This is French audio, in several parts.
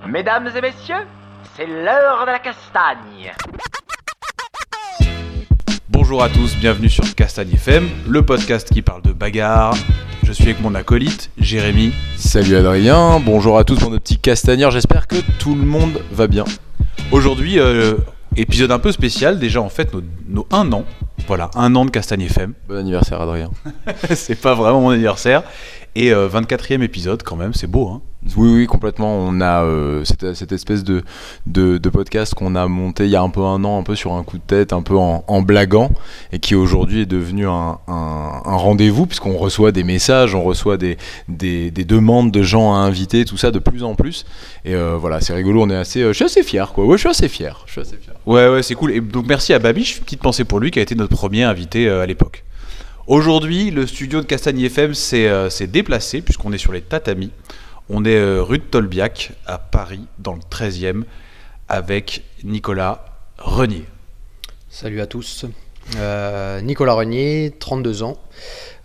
Mesdames et messieurs, c'est l'heure de la castagne. Bonjour à tous, bienvenue sur Castagne FM, le podcast qui parle de bagarre. Je suis avec mon acolyte, Jérémy. Salut Adrien, bonjour à tous pour nos petits castagneurs, j'espère que tout le monde va bien. Aujourd'hui, épisode un peu spécial, déjà en fait nos 1 an. Voilà, 1 an de Castagne FM. Bon anniversaire Adrien. C'est pas vraiment mon anniversaire. Et 24e épisode quand même, c'est beau hein. Oui, complètement. On a cette espèce de podcast qu'on a monté il y a un peu 1 an, un peu sur un coup de tête, un peu en blaguant, et qui aujourd'hui est devenu un rendez-vous, puisqu'on reçoit des messages, on reçoit des demandes de gens à inviter, tout ça de plus en plus. Et voilà, c'est rigolo, je suis assez fier, quoi. Ouais, je suis assez fier. Ouais, c'est cool. Et donc merci à Babiche, petite pensée pour lui, qui a été notre premier invité à l'époque. Aujourd'hui, le studio de Castagne FM s'est déplacé, puisqu'on est sur les tatamis. On est rue de Tolbiac, à Paris, dans le 13e, avec Nicolas Renier. Salut à tous. Nicolas Renier, 32 ans.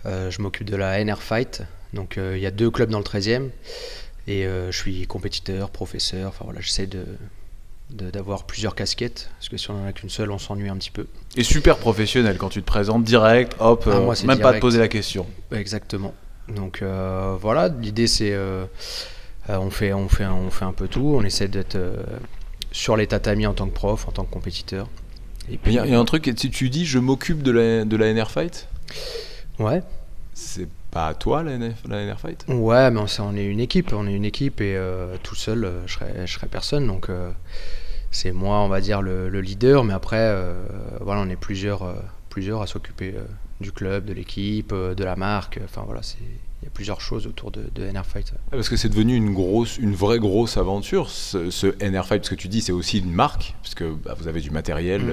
Je m'occupe de la NR Fight. Donc il y a 2 clubs dans le 13e. Et je suis compétiteur, professeur. Enfin voilà, j'essaie d'avoir plusieurs casquettes. Parce que si on n'en a qu'une seule, on s'ennuie un petit peu. Et super professionnel quand tu te présentes direct, hop, moi, même direct. pas te poser la question. Exactement. Donc voilà, l'idée c'est on fait un peu tout, on essaie d'être sur les tatamis en tant que prof, en tant que compétiteur. Et puis il y a un truc, tu dis je m'occupe de la NR Fight. Ouais. C'est pas à toi la NR Fight. Ouais, mais on est une équipe, et tout seul je serais personne, donc c'est moi on va dire le leader, mais après voilà, on est plusieurs à s'occuper du club, de l'équipe, de la marque, enfin voilà, il y a plusieurs choses autour de NR Fight. Parce que c'est devenu une vraie grosse aventure, ce NR Fight, parce que tu dis c'est aussi une marque, parce que vous avez du matériel,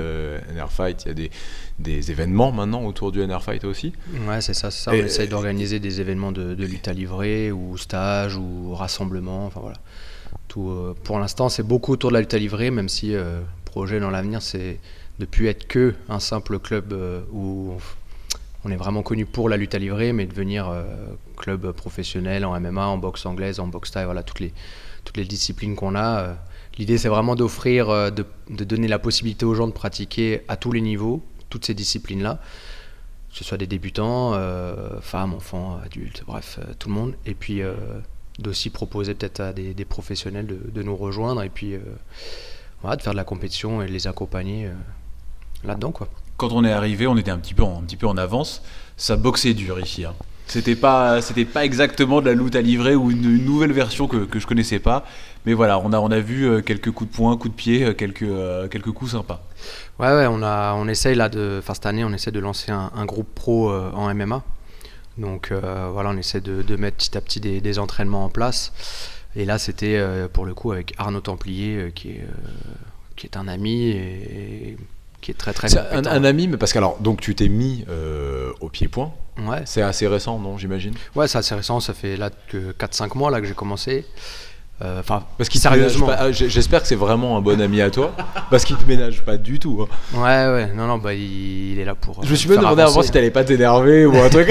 NR Fight, il y a des événements maintenant autour du NR Fight aussi. Ouais, c'est ça, on essaye d'organiser des événements de lutte à livrer, ou stage, ou rassemblement, enfin voilà. Tout, pour l'instant c'est beaucoup autour de la lutte à livrer, même si projet dans l'avenir c'est de plus être que un simple club où on est vraiment connu pour la lutte à livrer, mais devenir club professionnel en MMA, en boxe anglaise, en boxe thaï, voilà, toutes les disciplines qu'on a. L'idée c'est vraiment d'offrir, de donner la possibilité aux gens de pratiquer à tous les niveaux, toutes ces disciplines-là, que ce soit des débutants, femmes, enfants, adultes, bref, tout le monde. Et puis d'aussi proposer peut-être à des professionnels de nous rejoindre, et puis voilà, de faire de la compétition et de les accompagner là-dedans, quoi. Quand on est arrivé, on était un petit peu en avance. Ça boxait dur ici. Hein. C'était pas exactement de la lutte à livrer ou une nouvelle version que je connaissais pas. Mais voilà, on a vu quelques coups de poing, coups de pied, quelques coups sympas. Ouais, on essaye là cette année, on essaie de lancer un groupe pro en MMA. Donc voilà, on essaie de mettre petit à petit des entraînements en place. Et là, c'était pour le coup avec Arnaud Templier, qui est un ami et qui est très très compétent. Un ami, mais parce que alors, donc tu t'es mis au pied-point. Ouais. C'est assez récent, non, j'imagine. Ouais, c'est assez récent, ça fait là que 4-5 mois là que j'ai commencé. Parce qu'il sérieusement, j'espère que c'est vraiment un bon ami à toi, parce qu'il te ménage pas du tout. Hein. Ouais, non, il est là pour. Je me suis même demandé avant si t'allais pas t'énerver ou un truc.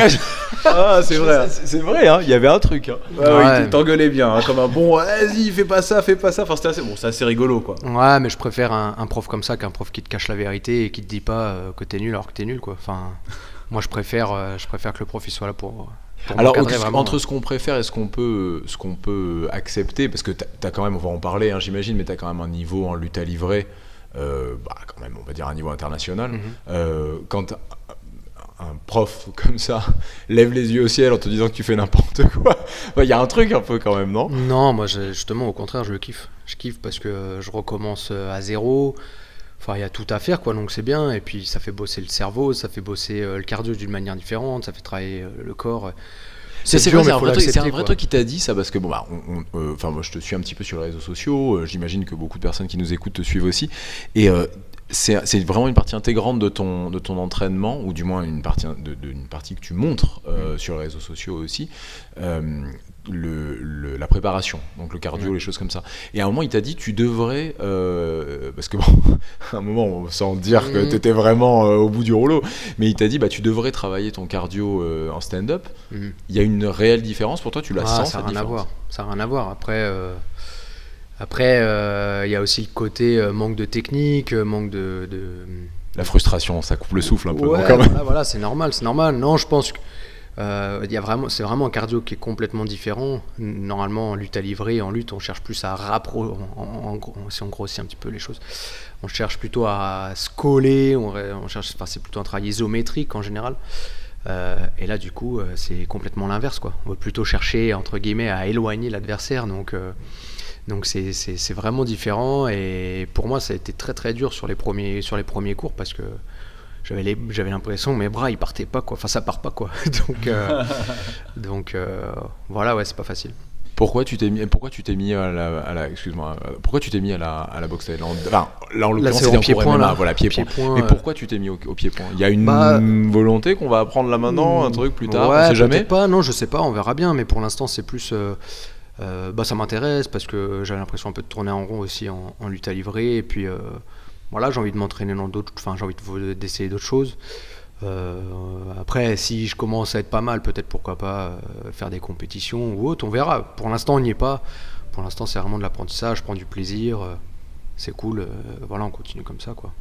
Ah, c'est vrai. C'est vrai, hein. Il y avait un truc. Hein. Ouais. Il t'engueulait bien, hein, comme un bon. Vas-y, fais pas ça. Enfin, c'est assez rigolo, quoi. Ouais, mais je préfère un prof comme ça qu'un prof qui te cache la vérité et qui te dit pas que t'es nul alors que t'es nul, quoi. Enfin, moi, je préfère que le prof il soit là pour. Alors entre ce qu'on préfère et ce qu'on peut accepter, parce que t'as quand même, on va en parler, hein, j'imagine, mais t'as quand même un niveau en lutte à livrer, quand même, on va dire un niveau international. Quand un prof comme ça lève les yeux au ciel en te disant que tu fais n'importe quoi, il y a un truc un peu quand même, non ? Non, moi justement au contraire, je le kiffe. Je kiffe parce que je recommence à zéro. Enfin, il y a tout à faire, quoi, donc c'est bien. Et puis, ça fait bosser le cerveau, ça fait bosser le cardio d'une manière différente, ça fait travailler le corps. C'est un vrai truc qui t'a dit ça, parce que moi je te suis un petit peu sur les réseaux sociaux, j'imagine que beaucoup de personnes qui nous écoutent te suivent aussi. Et c'est vraiment une partie intégrante de ton entraînement, ou du moins une partie que tu montres sur les réseaux sociaux aussi. la préparation, donc le cardio, les choses comme ça. Et à un moment, il t'a dit, tu devrais, parce que bon, à un moment, sans dire que t'étais vraiment au bout du rouleau, mais il t'a dit, tu devrais travailler ton cardio en stand-up. Il y a une réelle différence pour toi, tu la sens, cette différence? Ça n'a rien à voir. Après, il y a aussi le côté manque de technique, manque de... La frustration, ça coupe le souffle un peu. Ouais, quand même. voilà, c'est normal. Non, je pense que c'est vraiment un cardio qui est complètement différent. Normalement, en lutte à livrer, en lutte, on cherche plus à si on grossit un petit peu les choses, on cherche plutôt à se coller, c'est plutôt un travail isométrique en général. Et là, du coup, c'est complètement l'inverse, quoi. On va plutôt chercher, entre guillemets, à éloigner l'adversaire. Donc c'est vraiment différent. Et pour moi, ça a été très très dur sur les premiers cours parce que j'avais l'impression que mes bras ils partaient pas, quoi. Enfin, ça part pas, quoi. Donc voilà, ouais, c'est pas facile. Pourquoi tu t'es mis à la boxe thaï? Enfin, là en l'occurrence c'était en pied-point, là. Voilà, pied-point. Mais pourquoi tu t'es mis au pied-point? Il y a une volonté qu'on va apprendre là maintenant, un truc plus tard, on sait jamais. Pas, non, je sais pas, on verra bien. Mais pour l'instant, c'est plus ça m'intéresse parce que j'avais l'impression un peu de tourner en rond aussi en lutte à livrer. Et puis voilà, j'ai envie de m'entraîner dans d'autres, enfin j'ai envie d'essayer d'autres choses. Après, si je commence à être pas mal, peut-être pourquoi pas faire des compétitions ou autre, on verra. Pour l'instant, on n'y est pas. Pour l'instant, c'est vraiment de l'apprentissage, je prends du plaisir. C'est cool, voilà, on continue comme ça, quoi.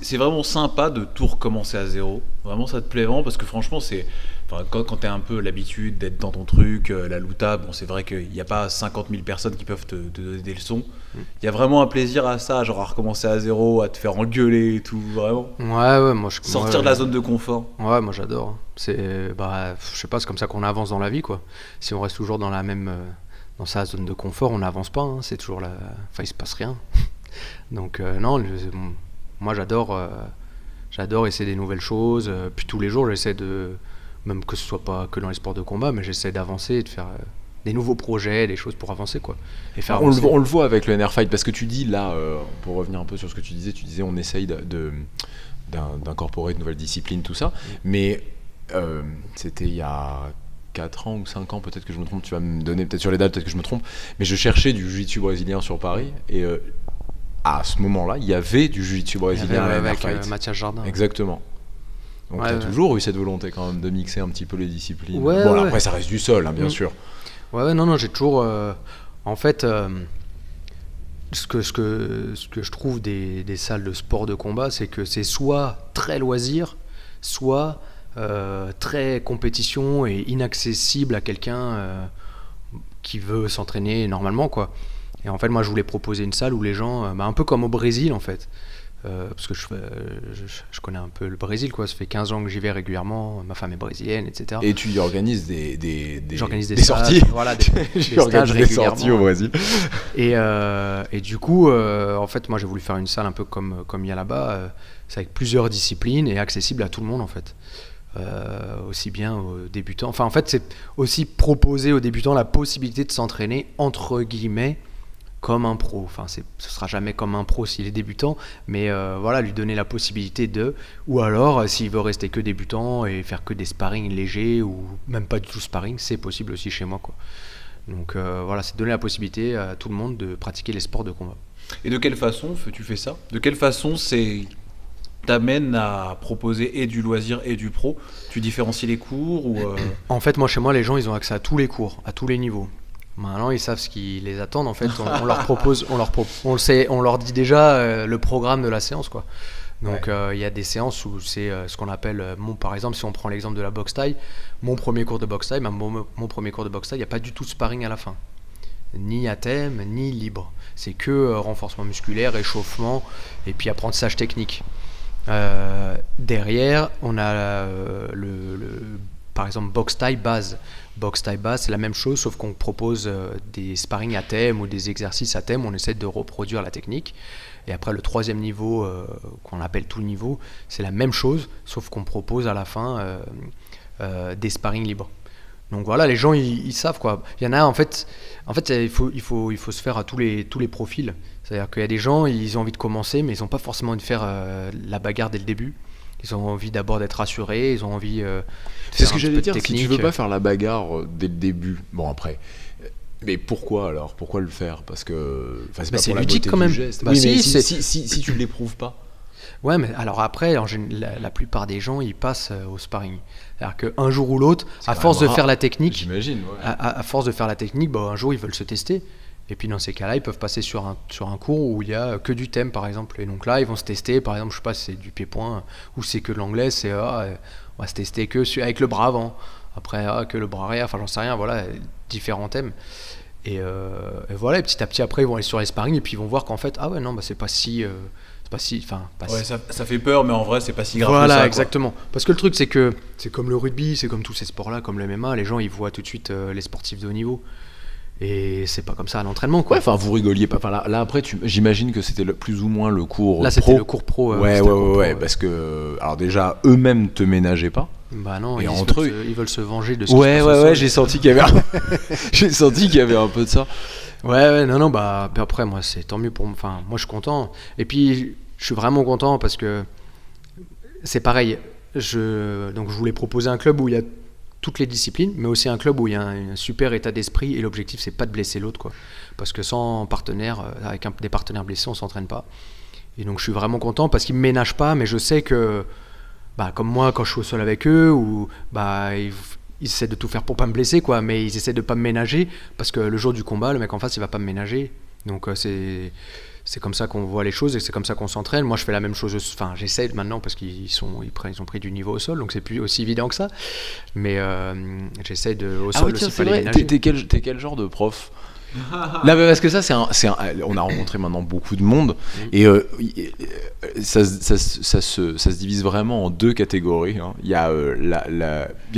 C'est vraiment sympa de tout recommencer à zéro. Vraiment, ça te plaît vraiment parce que franchement, quand tu as un peu l'habitude d'être dans ton truc, la luta, bon, c'est vrai qu'il n'y a pas 50 000 personnes qui peuvent te donner des leçons. Il y a vraiment un plaisir à ça, genre à recommencer à zéro, à te faire engueuler et tout, vraiment. Ouais, sortir de la zone de confort. Ouais, moi j'adore. Je sais pas, c'est comme ça qu'on avance dans la vie, quoi. Si on reste toujours dans la même, dans sa zone de confort, on n'avance pas. Hein. C'est toujours enfin, il se passe rien. Donc non, moi j'adore essayer des nouvelles choses. Puis tous les jours, j'essaie même que ce soit pas que dans les sports de combat, mais j'essaie d'avancer, de faire des nouveaux projets, des choses pour avancer, quoi. Et faire on le voit avec le NR Fight, parce que tu dis là, pour revenir un peu sur ce que tu disais on essaye d'incorporer de nouvelles disciplines, tout ça, mais c'était il y a 4 ans ou 5 ans, peut-être que je me trompe, tu vas me donner peut-être sur les dates, peut-être que je me trompe, mais je cherchais du jiu-jitsu brésilien sur Paris, et à ce moment-là, il y avait du jiu-jitsu brésilien avec Mathias Jardin. Exactement. Donc tu as toujours eu cette volonté quand même de mixer un petit peu les disciplines. Ouais, après ça reste du sol, hein, bien sûr. Ouais, non, j'ai toujours... en fait, ce que je trouve des salles de sport de combat, c'est que c'est soit très loisir, soit très compétition et inaccessible à quelqu'un qui veut s'entraîner normalement, quoi. Et en fait, moi, je voulais proposer une salle où les gens, un peu comme au Brésil, en fait, parce que je connais un peu le Brésil, quoi. Ça fait 15 ans que j'y vais régulièrement. Ma femme est brésilienne, etc. Et tu y organises des sorties. Voilà, des stages régulièrement. Des sorties au Brésil. Et du coup, en fait, moi, j'ai voulu faire une salle un peu comme il y a là-bas, c'est avec plusieurs disciplines et accessible à tout le monde, en fait. Aussi bien aux débutants. Enfin, en fait, c'est aussi proposer aux débutants la possibilité de s'entraîner, entre guillemets, comme un pro. Enfin, ce sera jamais comme un pro s'il est débutant, mais voilà, lui donner la possibilité ou alors, s'il veut rester que débutant et faire que des sparring légers ou même pas du tout sparring, c'est possible aussi chez moi, quoi. Donc voilà, c'est donner la possibilité à tout le monde de pratiquer les sports de combat. Et de quelle façon tu fais ça? De quelle façon t'amène à proposer et du loisir et du pro? Tu différencies les cours ou En fait, moi, chez moi, les gens, ils ont accès à tous les cours, à tous les niveaux. Maintenant, ils savent ce qui les attend. En fait, on leur propose, on le sait, on leur dit déjà le programme de la séance, quoi. Donc, il y a des séances où c'est ce qu'on appelle, par exemple, si on prend l'exemple de la boxe thaï, mon premier cours de boxe thaï, mon premier cours de boxe thaï, il n'y a pas du tout de sparring à la fin, ni à thème, ni libre. C'est que renforcement musculaire, échauffement, et puis apprentissage technique. Derrière, on a par exemple boxe thaï base. Boxe thaï base, c'est la même chose, sauf qu'on propose des sparring à thème ou des exercices à thème. On essaie de reproduire la technique. Et après, le troisième niveau, qu'on appelle tout le niveau, c'est la même chose, sauf qu'on propose à la fin des sparring libres. Donc voilà, les gens ils savent, quoi. Il y en a en fait il faut se faire à tous les profils. C'est-à-dire qu'il y a des gens, ils ont envie de commencer, mais ils n'ont pas forcément envie de faire la bagarre dès le début. Ils ont envie d'abord d'être rassurés, ils ont envie de C'est ce faire que un j'allais peu de dire, si tu technique. veux pas faire la bagarre dès le début, bon après. Mais pourquoi alors? Pourquoi le faire? Parce que. Enfin, c'est Bah, pas c'est pour la ludique beauté quand du même. geste. Bah, Oui, si, mais c'est- si tu ne l'éprouves pas. Ouais, mais alors après, la plupart des gens, ils passent au sparring. C'est-à-dire qu'un jour ou l'autre, C'est à quand force même de faire rare. la technique, J'imagine, ouais. à force de faire la technique, bah, un jour, ils veulent se tester. Et puis dans ces cas-là, ils peuvent passer sur un cours où il y a que du thème, par exemple. Et donc là, ils vont se tester, par exemple, je sais pas si c'est du pied-point ou c'est que de l'anglais, c'est on va se tester avec le bras avant. Après, que le bras arrière, enfin, j'en sais rien, voilà, différents thèmes. Et voilà, et petit à petit, après, ils vont aller sur les sparring et puis ils vont voir qu'en fait, ah ouais, non, bah, c'est pas si. Enfin, pas Ouais, si. ça fait peur, mais en vrai, c'est pas si grave que Voilà, ça, quoi. exactement. Parce que le truc, c'est que c'est comme le rugby, c'est comme tous ces sports-là, comme le MMA, les gens, ils voient tout de suite les sportifs de haut niveau. Et c'est pas comme ça à l'entraînement, quoi. Ouais, enfin, vous rigoliez pas. Enfin, là après, j'imagine que c'était plus ou moins le cours Là, c'était pro. le cours pro. Ouais, c'était ouais, le cours pro, ouais, parce que. Alors, déjà, eux-mêmes te ménageaient pas. Bah non, Et ils entre veulent eux- ils veulent se venger de ce qui se passe au sol. j'ai senti qu'il y avait j'ai senti qu'il y avait un peu de ça. Ouais, non, non, bah après, moi, c'est tant mieux pour moi. Enfin, moi, je suis content. Et puis, je suis vraiment content parce que c'est pareil. Donc, je voulais proposer un club où il y a toutes les disciplines, mais aussi un club où il y a un super état d'esprit. Et l'objectif, c'est pas de blesser l'autre, quoi. Parce que sans partenaire, avec des partenaires blessés, on s'entraîne pas. Et donc, je suis vraiment content parce qu'ils me ménagent pas, mais je sais que, bah, comme moi, quand je suis au sol avec eux, ou bah, ils essaient de tout faire pour pas me blesser, quoi, mais ils essaient de pas me ménager parce que le jour du combat, le mec en face, il va pas me ménager. Donc c'est comme ça qu'on voit les choses et c'est comme ça qu'on s'entraîne. Moi, je fais la même chose. Enfin, j'essaie maintenant parce qu'ils ont pris du niveau au sol, donc c'est plus aussi évident que ça. Mais j'essaie au sol aussi pas les ménager. T'es quel genre de prof? Là, parce que ça, on a rencontré maintenant beaucoup de monde et ça se divise vraiment en deux catégories. Hein. Il y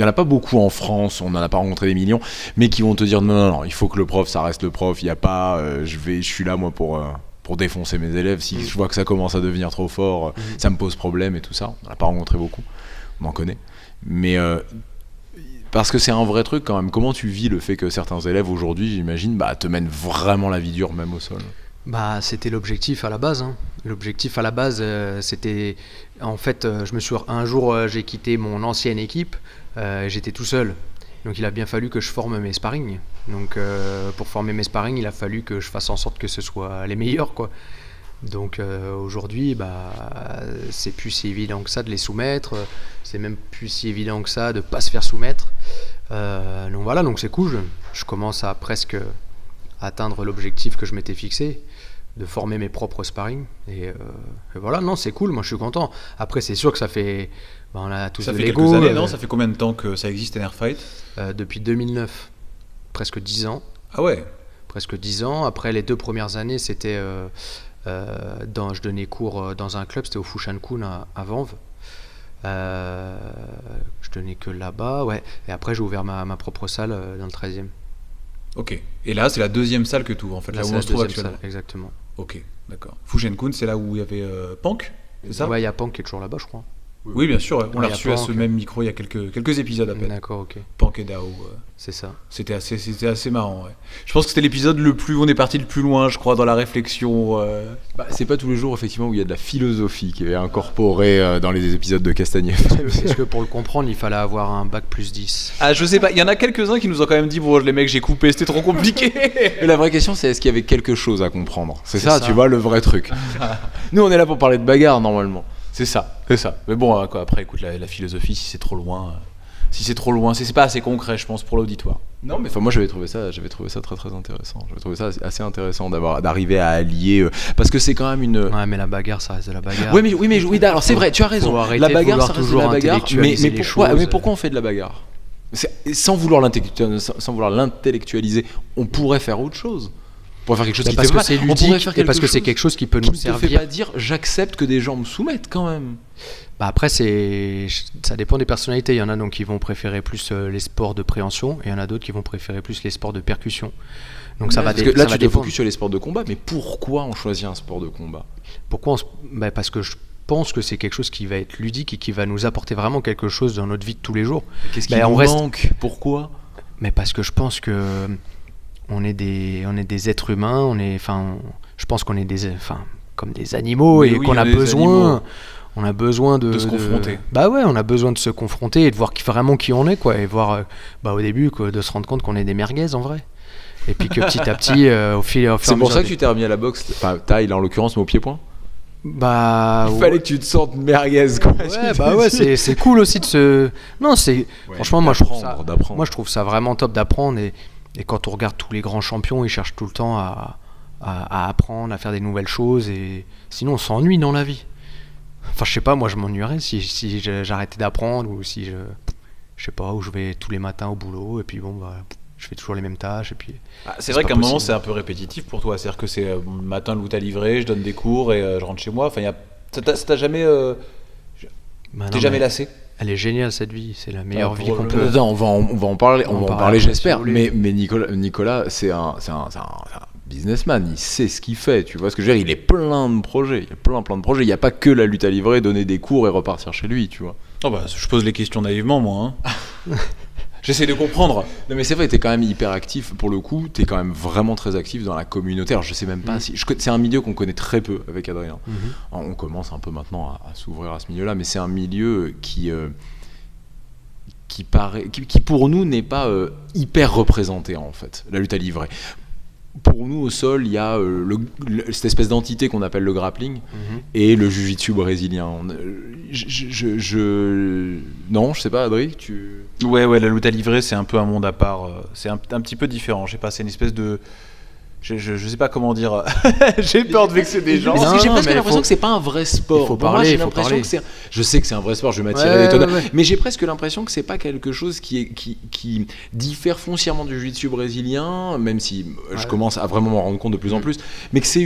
en a pas beaucoup en France, on n'en a pas rencontré des millions, mais qui vont te dire non, il faut que le prof, ça reste le prof. Il y a pas, je suis là moi pour défoncer mes élèves. Si je vois que ça commence à devenir trop fort, ça me pose problème et tout ça. On n'en a pas rencontré beaucoup, on en connaît, mais parce que c'est un vrai truc quand même. Comment tu vis le fait que certains élèves aujourd'hui, j'imagine, te mènent vraiment la vie dure même au sol? Bah, c'était l'objectif à la base. Hein. L'objectif à la base, c'était... En fait, un jour, j'ai quitté mon ancienne équipe. J'étais tout seul. Donc, il a bien fallu que je forme mes sparring. Donc, pour former mes sparring, il a fallu que je fasse en sorte que ce soit les meilleurs, quoi. Donc aujourd'hui, c'est plus si évident que ça de les soumettre, c'est même plus si évident que ça de pas se faire soumettre. Donc voilà, donc c'est cool, je commence à presque atteindre l'objectif que je m'étais fixé, de former mes propres sparring. Et voilà, non, c'est cool, moi je suis content. Après, c'est sûr que ça fait, on a tous Ça de fait l'ego. quelques années, non? Ça fait combien de temps que ça existe, Enerfight? Depuis 2009, presque 10 ans. Ah ouais. Presque 10 ans. Après, les 2 premières années, c'était... je donnais cours dans un club, c'était au Fushankun à Vanves. Je donnais que là-bas, ouais. Et après, j'ai ouvert ma propre salle dans le 13e. Ok. Et là, c'est la deuxième salle que tu ouvres, en fait, là où c'est on la se trouve deuxième actuellement. salle, exactement. Ok, d'accord. Fushenkun, c'est là où il y avait Pank, c'est ça? Ouais, il y a Pank qui est toujours là-bas, je crois. Oui, bien sûr. Ouais. On Ouais, l'a y a reçu à Pank. ce même micro il y a quelques épisodes à peine. D'accord, ok. Pank et Dao. C'est ça. C'était assez marrant. Ouais. Je pense que c'était l'épisode on est parti le plus loin, je crois, dans la réflexion. C'est pas tous les jours effectivement où il y a de la philosophie qui est incorporée dans les épisodes de Castagnier. Est-ce que pour le comprendre, il fallait avoir un bac plus 10? Ah, je sais pas. Il y en a quelques-uns qui nous ont quand même dit bon, les mecs, j'ai coupé, c'était trop compliqué. Mais la vraie question, c'est est-ce qu'il y avait quelque chose à comprendre? C'est ça, ça. tu vois, le vrai truc. Nous, on est là pour parler de bagarre normalement. C'est ça. Mais bon, quoi, après, écoute, la philosophie, si c'est trop loin, c'est pas assez concret, je pense, pour l'auditoire. Non, mais moi j'avais trouvé ça très très intéressant. J'avais trouvé ça assez intéressant d'arriver à allier, parce que c'est quand même une. Ouais, mais la bagarre, ça reste de la bagarre. Oui, alors c'est vrai, tu as raison. Faut arrêter La de bagarre, vouloir ça reste de toujours la bagarre. intellectualiser les choses. Mais pourquoi on fait de la bagarre? Sans vouloir l'intellectualiser, on pourrait faire autre chose. On pourrait faire quelque chose qui parce te que fait c'est mal. On pourrait ludique faire et parce que c'est quelque chose qui peut nous qui te fait servir. pas dire j'accepte que des gens me soumettent quand même. Après, ça dépend des personnalités. Il y en a donc qui vont préférer plus les sports de préhension et il y en a d'autres qui vont préférer plus les sports de percussion. Donc ça va Parce que là, tu te dépendre. focuses sur les sports de combat, mais pourquoi on choisit un sport de combat? Pourquoi parce que je pense que c'est quelque chose qui va être ludique et qui va nous apporter vraiment quelque chose dans notre vie de tous les jours. Qu'est-ce qui Ben, nous on reste- manque? Pourquoi? Mais parce que je pense que on est des êtres humains. Je pense qu'on est comme des animaux Oui, et oui, qu'on on a est des besoin. animaux. on a besoin De se confronter. Bah ouais, on a besoin de se confronter et de voir vraiment qui on est, quoi, et voir au début de se rendre compte qu'on est des merguez en vrai. Et puis que petit à petit, au fur et à C'est pour mesure ça que tu t'es remis à la boxe. Enfin, taille, en l'occurrence, mais au pied-point. Bah Il fallait que tu te sentes merguez, quoi. ouais, bah ouais, c'est cool aussi de se. Non, c'est franchement, moi je trouve ça. d'apprendre. Moi je trouve ça vraiment top d'apprendre et quand on regarde tous les grands champions, ils cherchent tout le temps à apprendre, à faire des nouvelles choses et sinon on s'ennuie dans la vie. Enfin, je sais pas, moi je m'ennuierais si j'arrêtais d'apprendre ou si je sais pas, où je vais tous les matins au boulot et puis bon bah je fais toujours les mêmes tâches et puis. C'est vrai pas qu'à un moment possible. c'est un peu répétitif pour toi, c'est-à-dire que c'est le matin le bout à livrer, je donne des cours et je rentre chez moi. Enfin, ça t'a jamais, Bah t'es non, jamais mais lassé. elle est géniale cette vie, c'est la meilleure vie pour qu'on le- peut. Attends, on va en parler, On va en parler parler, après, j'espère. si vous voulez. Mais Nicolas, c'est un businessman. Il sait ce qu'il fait. Tu vois ce que je veux dire? Il est plein de projets. Il y a plein de projets. Il n'y a pas que la lutte à livrer, donner des cours et repartir chez lui. Tu vois. Oh bah, je pose les questions naïvement, moi. Hein. J'essaie de comprendre. Non mais c'est vrai, t'es quand même hyper actif. Pour le coup, t'es quand même vraiment très actif dans la communauté. Alors je sais même pas si... C'est un milieu qu'on connaît très peu avec Adrien. On commence un peu maintenant à s'ouvrir à ce milieu-là, mais c'est un milieu qui pour nous n'est pas hyper représenté en fait, la lutte à livrer. Pour nous au sol, il y a cette espèce d'entité qu'on appelle le grappling et le jiu-jitsu brésilien. Non, je sais pas, Adri, tu... Ouais, la lutte à livrer, c'est un peu un monde à part. C'est un petit peu différent. Je sais pas, c'est une espèce de. Je sais pas comment dire. J'ai peur de vexer des gens. Parce que j'ai Non, presque mais l'impression que c'est pas un vrai sport. il faut Pour moi, parler, j'ai il faut l'impression parler. que c'est. Je sais que c'est un vrai sport. Je vais m'attirer Ouais, des tonnes. ouais. Mais j'ai presque l'impression que c'est pas quelque chose qui diffère foncièrement du jiu-jitsu brésilien, même si je commence à vraiment m'en rendre compte de plus en plus. Mais que c'est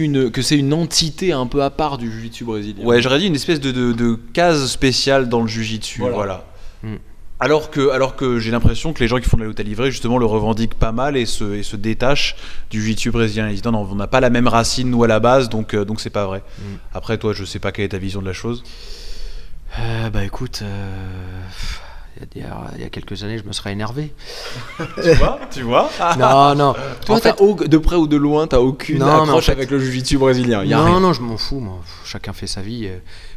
une entité un peu à part du jiu-jitsu brésilien. Ouais, j'aurais dit une espèce de case spéciale dans le jujitsu. Voilà. Alors que j'ai l'impression que les gens qui font de la lutte à livrer justement le revendiquent pas mal et se détachent du jiu-jitsu brésilien. Ils disent non, on n'a pas la même racine nous à la base, donc c'est pas vrai. Après toi, je sais pas quelle est ta vision de la chose. Bah écoute, il y a quelques années, je me serais énervé. Tu vois Non. Toi, En fait, de près ou de loin, t'as aucune Non, mais en accroche fait- avec le jiu-jitsu brésilien. Y a non, rien. non, je m'en fous, moi. Chacun fait sa vie.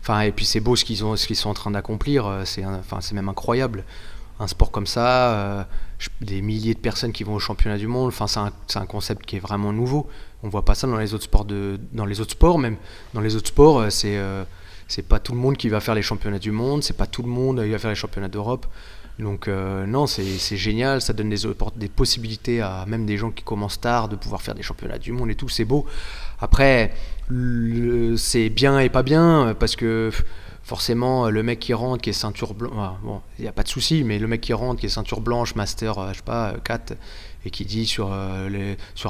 Enfin, et puis c'est beau ce qu'ils sont en train d'accomplir. C'est même incroyable. Un sport comme ça, des milliers de personnes qui vont au championnat du monde. Enfin, c'est un concept qui est vraiment nouveau. On voit pas ça dans les autres sports dans les autres sports même. Dans les autres sports, c'est pas tout le monde qui va faire les championnats du monde. C'est pas tout le monde qui va faire les championnats d'Europe. Donc non, c'est génial. Ça donne des possibilités à même des gens qui commencent tard de pouvoir faire des championnats du monde et tout. C'est beau. Après, c'est bien et pas bien parce que forcément, le mec qui rentre, qui est ceinture blanche, bon, il n'y a pas de souci, mais le mec qui rentre, qui est ceinture blanche, master, je sais pas, 4, et qui dit sur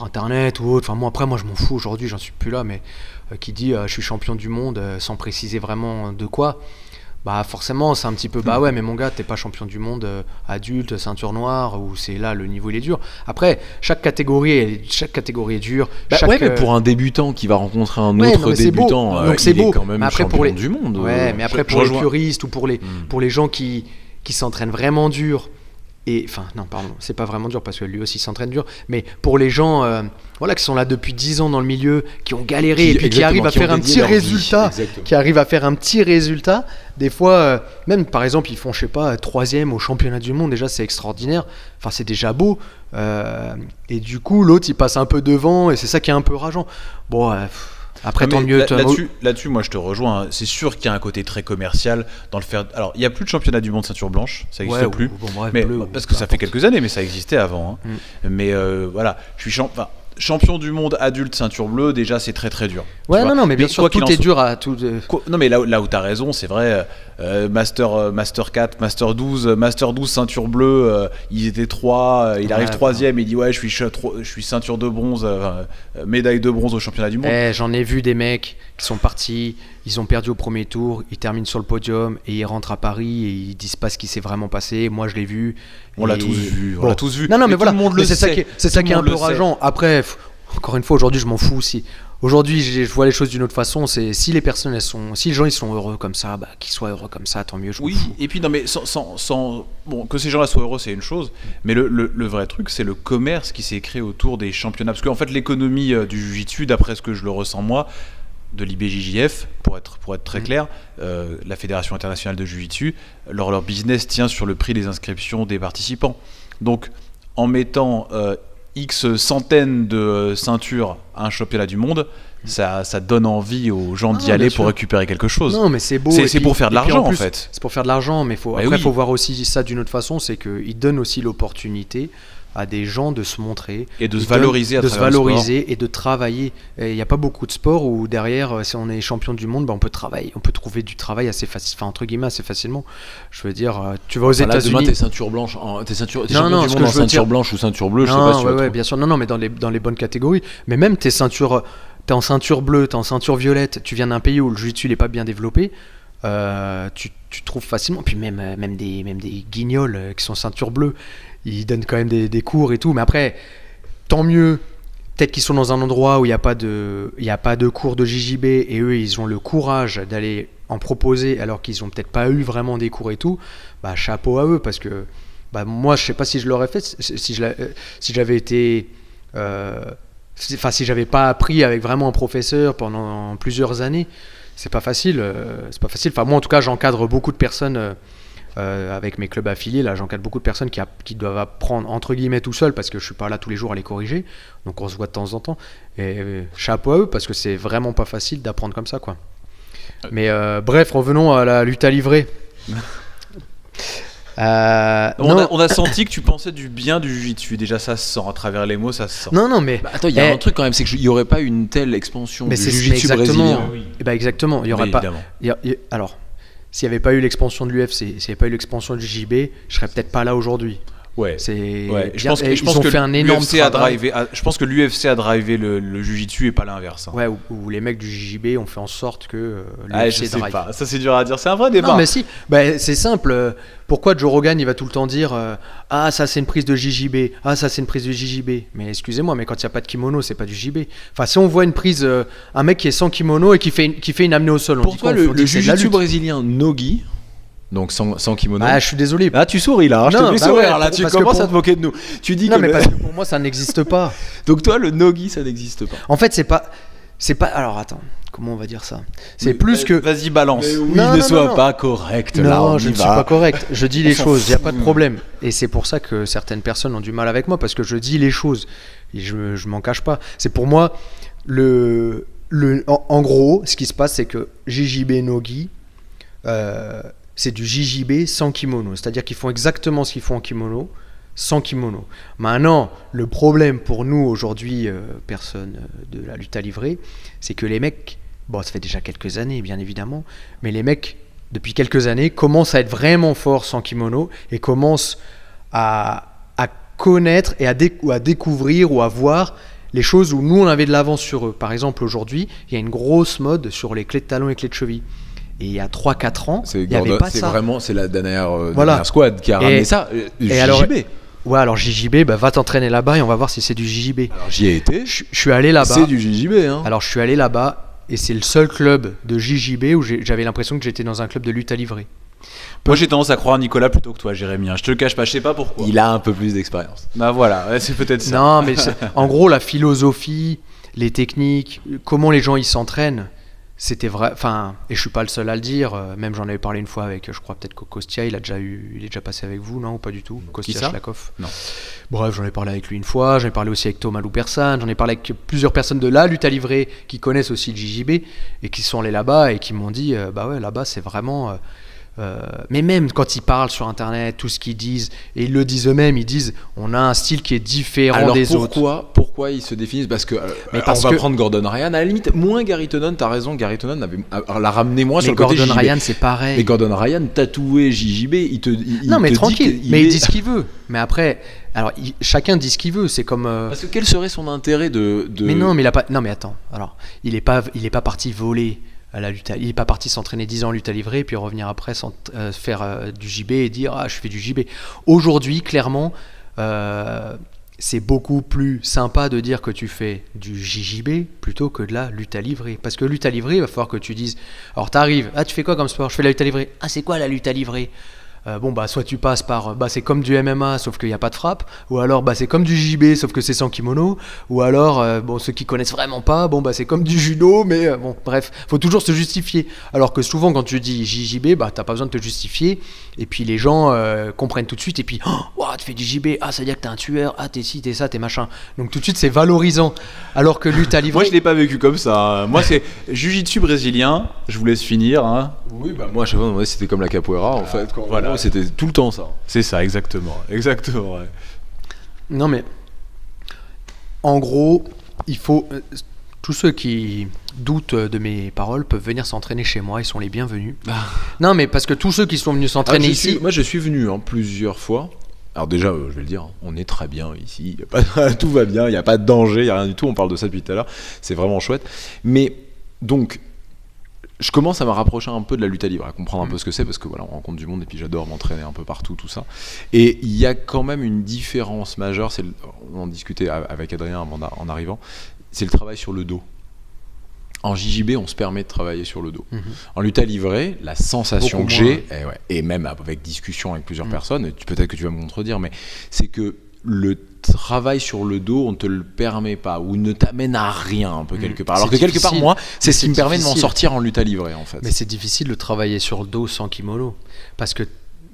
internet ou autre, enfin moi je m'en fous aujourd'hui, j'en suis plus là, mais qui dit je suis champion du monde sans préciser vraiment de quoi, bah forcément c'est un petit peu bah ouais, mais mon gars, t'es pas champion du monde adulte, ceinture noire, où c'est là, le niveau il est dur. Après, chaque catégorie est dure. Ouais, mais pour un débutant qui va rencontrer un Ouais, autre non, mais c'est beau. débutant, Donc c'est il beau. est quand même Mais après, champion pour les- du monde. Ouais, mais après je pour les rejoins. puristes ou pour les gens qui s'entraînent vraiment dur, et enfin non pardon, c'est pas vraiment dur parce que lui aussi s'entraîne dur, mais pour les gens voilà, qui sont là depuis 10 ans dans le milieu, qui ont galéré et puis qui arrivent à faire un petit résultat, des fois même par exemple ils font je sais pas 3e au championnat du monde, déjà c'est extraordinaire, enfin c'est déjà beau, et du coup l'autre il passe un peu devant et c'est ça qui est un peu rageant. Bon après, Non, tant mais mieux. Là-dessus, moi je te rejoins. Hein. C'est sûr qu'il y a un côté très commercial dans le faire. Alors, il n'y a plus de championnat du monde ceinture blanche, ça n'existe Ouais, plus. bon, bref, mais bleu, parce ou que peu ça fait importe. quelques années, mais ça existait avant. Hein. Mais voilà, je suis champion du monde adulte ceinture bleue. Déjà, c'est très très dur. Ouais, Tu vois. non, mais bien Mais sûr, quoi qu'il tout en est soit- dur à tout. Non, mais là où t'as raison, c'est vrai. Master 4, Master 12 ceinture bleue. Ils étaient 3. Il arrive Ouais, 3e. Il dit ouais, je suis ceinture de bronze, médaille de bronze au championnat du monde. J'en ai vu des mecs qui sont partis, ils ont perdu au premier tour, ils terminent sur le podium et ils rentrent à Paris et ils disent pas ce qui s'est vraiment passé. Moi, je l'ai vu. On l'a Et- tous vu. Bon. On l'a tous vu. Non, mais tout voilà. le monde Mais le c'est ça sait. qui est, c'est Tout ça le qui est un monde peu le sait. rageant. Après, encore une fois, aujourd'hui, je m'en fous aussi. Aujourd'hui, je vois les choses d'une autre façon. C'est si les personnes, si les gens ils sont heureux comme ça, bah, qu'ils soient heureux comme ça, tant mieux. Je m'en Oui, fous. et puis non mais bon, que ces gens-là soient heureux, c'est une chose, mais le vrai truc, c'est le commerce qui s'est créé autour des championnats, parce qu'en fait l'économie du jiu-jitsu, d'après ce que je le ressens moi, de l'IBJJF, pour être très clair, la Fédération internationale de Jiu-Jitsu, leur business tient sur le prix des inscriptions des participants. Donc, en mettant X centaines de ceintures à un championnat du monde, ça donne envie aux gens d'y aller pour récupérer quelque chose. Non, mais c'est beau. C'est pour faire de l'argent, en plus, fait. C'est pour faire de l'argent, mais faut voir aussi ça d'une autre façon, c'est qu'ils donnent aussi l'opportunité à des gens de se montrer et de se valoriser et de travailler. Il n'y a pas beaucoup de sports où derrière, si on est champion du monde, on peut travailler, on peut trouver du travail assez entre guillemets assez facilement. Je veux dire, tu vas aux États-Unis. Demain, t'es ceinture blanche, t'es champion du monde en ceinture blanche ou ceinture bleue, je sais pas si tu vas bien sûr. Non, mais dans les bonnes catégories. Mais même t'es en ceinture bleue, t'es en ceinture violette. Tu viens d'un pays où le jiu-jitsu n'est pas bien développé. Tu trouves facilement. Puis même des guignols qui sont ceinture bleue. Ils donnent quand même des cours et tout, mais après, tant mieux. Peut-être qu'ils sont dans un endroit où il n'y a pas de cours de JJB et eux, ils ont le courage d'aller en proposer alors qu'ils n'ont peut-être pas eu vraiment des cours et tout. Bah, chapeau à eux parce que moi, je ne sais pas si je l'aurais fait si j'avais été. Si j'avais pas appris avec vraiment un professeur pendant plusieurs années, c'est pas facile. Enfin, moi, en tout cas, j'encadre beaucoup de personnes. Avec mes clubs affiliés, là, j'encadre beaucoup de personnes qui doivent apprendre entre guillemets tout seul parce que je suis pas là tous les jours à les corriger, donc on se voit de temps en temps. Et chapeau à eux parce que c'est vraiment pas facile d'apprendre comme ça, quoi. Mais bref, revenons à la lutte à livrer. On a senti que tu pensais du bien du jiu-jitsu. Déjà, ça se sent à travers les mots, ça se sent. Non, mais attends, il y a un truc quand même, c'est qu'il n'y aurait pas une telle expansion du jiu-jitsu brésilien. Exactement. Il y aurait pas. Alors. S'il n'y avait pas eu l'expansion de l'UFC, s'il n'y avait pas eu l'expansion du JB, je serais peut-être pas là aujourd'hui. Ouais. Je pense que fait un énorme travail. Je pense que l'UFC a drivé le jiu-jitsu et pas l'inverse. Hein. Ouais, ou les mecs du JJB ont fait en sorte que l'UFC drive. Pas. Ça c'est dur à dire, c'est un vrai débat. Non mais si, c'est simple. Pourquoi Joe Rogan il va tout le temps dire ah ça c'est une prise de JJB, ah ça c'est une prise de JJB. Mais excusez-moi, mais quand il n'y a pas de kimono, c'est pas du JB. Enfin si on voit une prise, un mec qui est sans kimono et qui fait une amenée au sol, pour toi le jiu-jitsu brésilien no-gi. Donc sans kimono. Ah, je suis désolé. Ah, tu souris là, je te fais sourire là, tu commences à te moquer de nous. Tu dis mais parce que pour moi ça n'existe pas. Donc toi le no-gi ça n'existe pas. En fait, c'est pas alors attends, comment on va dire ça? C'est plus que vas-y balance. Ne sois pas correct là. Non, je ne suis pas correct. Je dis les choses, il y a pas de problème. Et c'est pour ça que certaines personnes ont du mal avec moi parce que je dis les choses et je m'en cache pas. C'est pour moi en gros, ce qui se passe c'est que JJB no-gi c'est du JJB sans kimono. C'est-à-dire qu'ils font exactement ce qu'ils font en kimono, sans kimono. Maintenant, le problème pour nous, aujourd'hui, personnes de la lutte à livrer, c'est que les mecs, ça fait déjà quelques années, bien évidemment, mais les mecs, depuis quelques années, commencent à être vraiment forts sans kimono et commencent à connaître et à découvrir ou à voir les choses où nous, on avait de l'avance sur eux. Par exemple, aujourd'hui, il y a une grosse mode sur les clés de talon et clés de cheville. Et il y a 3-4 ans, il n'y avait pas ça. C'est la dernière squad qui a ramené ça. JJB. Alors JJB, va t'entraîner là-bas et on va voir si c'est du JJB. Alors j'y ai été. Je suis allé là-bas. C'est du JJB. Hein. Alors je suis allé là-bas et c'est le seul club de JJB où j'avais l'impression que j'étais dans un club de lutte à livrer. Moi j'ai tendance à croire Nicolas plutôt que toi, Jérémy. Je te le cache pas, je sais pas pourquoi. Il a un peu plus d'expérience. Voilà, c'est peut-être ça. Non, mais en gros la philosophie, les techniques, comment les gens ils s'entraînent. C'était vrai, et je suis pas le seul à le dire, même j'en avais parlé une fois avec, je crois peut-être Kostia, il est déjà passé avec vous, non, ou pas du tout? Kostia Shlakov. Non. Bref, j'en ai parlé avec lui une fois, j'en ai parlé aussi avec Thomas Loupersan, j'en ai parlé avec plusieurs personnes de la lutte à livrer qui connaissent aussi le JJB et qui sont allés là-bas et qui m'ont dit, là-bas c'est vraiment... mais même quand ils parlent sur internet, tout ce qu'ils disent, et ils le disent eux-mêmes, ils disent on a un style qui est différent des autres. Pourquoi ils se définissent? Parce que on va prendre Gordon Ryan, à la limite, moins Gary Tonon, t'as raison, Gary Tonon l'a ramené moins sur le côté JJB. Gordon Ryan c'est pareil. Mais Gordon Ryan tatoué JJB, mais tranquille, mais il dit ce qu'il veut. Mais après, alors chacun dit ce qu'il veut, c'est comme. Parce que quel serait son intérêt de... Mais non, mais il a pas. Non, mais attends. Alors, il est pas parti voler. À il n'est pas parti s'entraîner 10 ans en lutte à livrer et puis revenir après faire du JB et dire je fais du JB. Aujourd'hui, clairement, c'est beaucoup plus sympa de dire que tu fais du JJB plutôt que de la lutte à livrer. Parce que lutte à livrer, il va falloir que tu dises alors t'arrives, tu fais quoi comme sport? Je fais la lutte à livrer. C'est quoi la lutte à livrer? bon bah soit tu passes par c'est comme du MMA sauf qu'il n'y a pas de frappe, ou alors c'est comme du JB sauf que c'est sans kimono, ou alors ceux qui connaissent vraiment pas, c'est comme du judo, mais bref, faut toujours se justifier. Alors que souvent quand tu dis JJB, t'as pas besoin de te justifier, et puis les gens comprennent tout de suite, et puis tu fais du JB, ça veut dire que t'es un tueur, t'es ci, t'es ça, t'es machin. Donc tout de suite c'est valorisant. Alors que lutte à livrer, Moi je l'ai pas vécu comme ça. Moi c'est jiu-jitsu brésilien. Je vous laisse finir. Hein. Oui, moi je sais pas, c'était comme la capoeira en fait. Voilà, c'était tout le temps ça. C'est ça, exactement. Ouais. Non mais en gros, il faut tous ceux qui doutent de mes paroles peuvent venir s'entraîner chez moi, ils sont les bienvenus. Non mais parce que tous ceux qui sont venus s'entraîner ici, moi je suis venu plusieurs fois. Alors déjà, je vais le dire, on est très bien ici, tout va bien, il n'y a pas de danger, il n'y a rien du tout, on parle de ça depuis tout à l'heure, c'est vraiment chouette. Mais donc, je commence à me rapprocher un peu de la lutte à livre, à comprendre un peu ce que c'est, parce que voilà, on rencontre du monde et puis j'adore m'entraîner un peu partout, tout ça. Et il y a quand même une différence majeure, on en discutait avec Adrien en arrivant, c'est le travail sur le dos. En JJB, on se permet de travailler sur le dos. En lutte à livrer, la sensation beaucoup que moins, j'ai, et même avec discussion avec plusieurs personnes, peut-être que tu vas me contredire, mais c'est que le travail sur le dos, on ne te le permet pas, ou ne t'amène à rien un peu quelque part. Alors que quelque part, moi, c'est ce qui me permet de m'en sortir en lutte à livrer en fait. Mais c'est difficile de travailler sur le dos sans kimono, parce que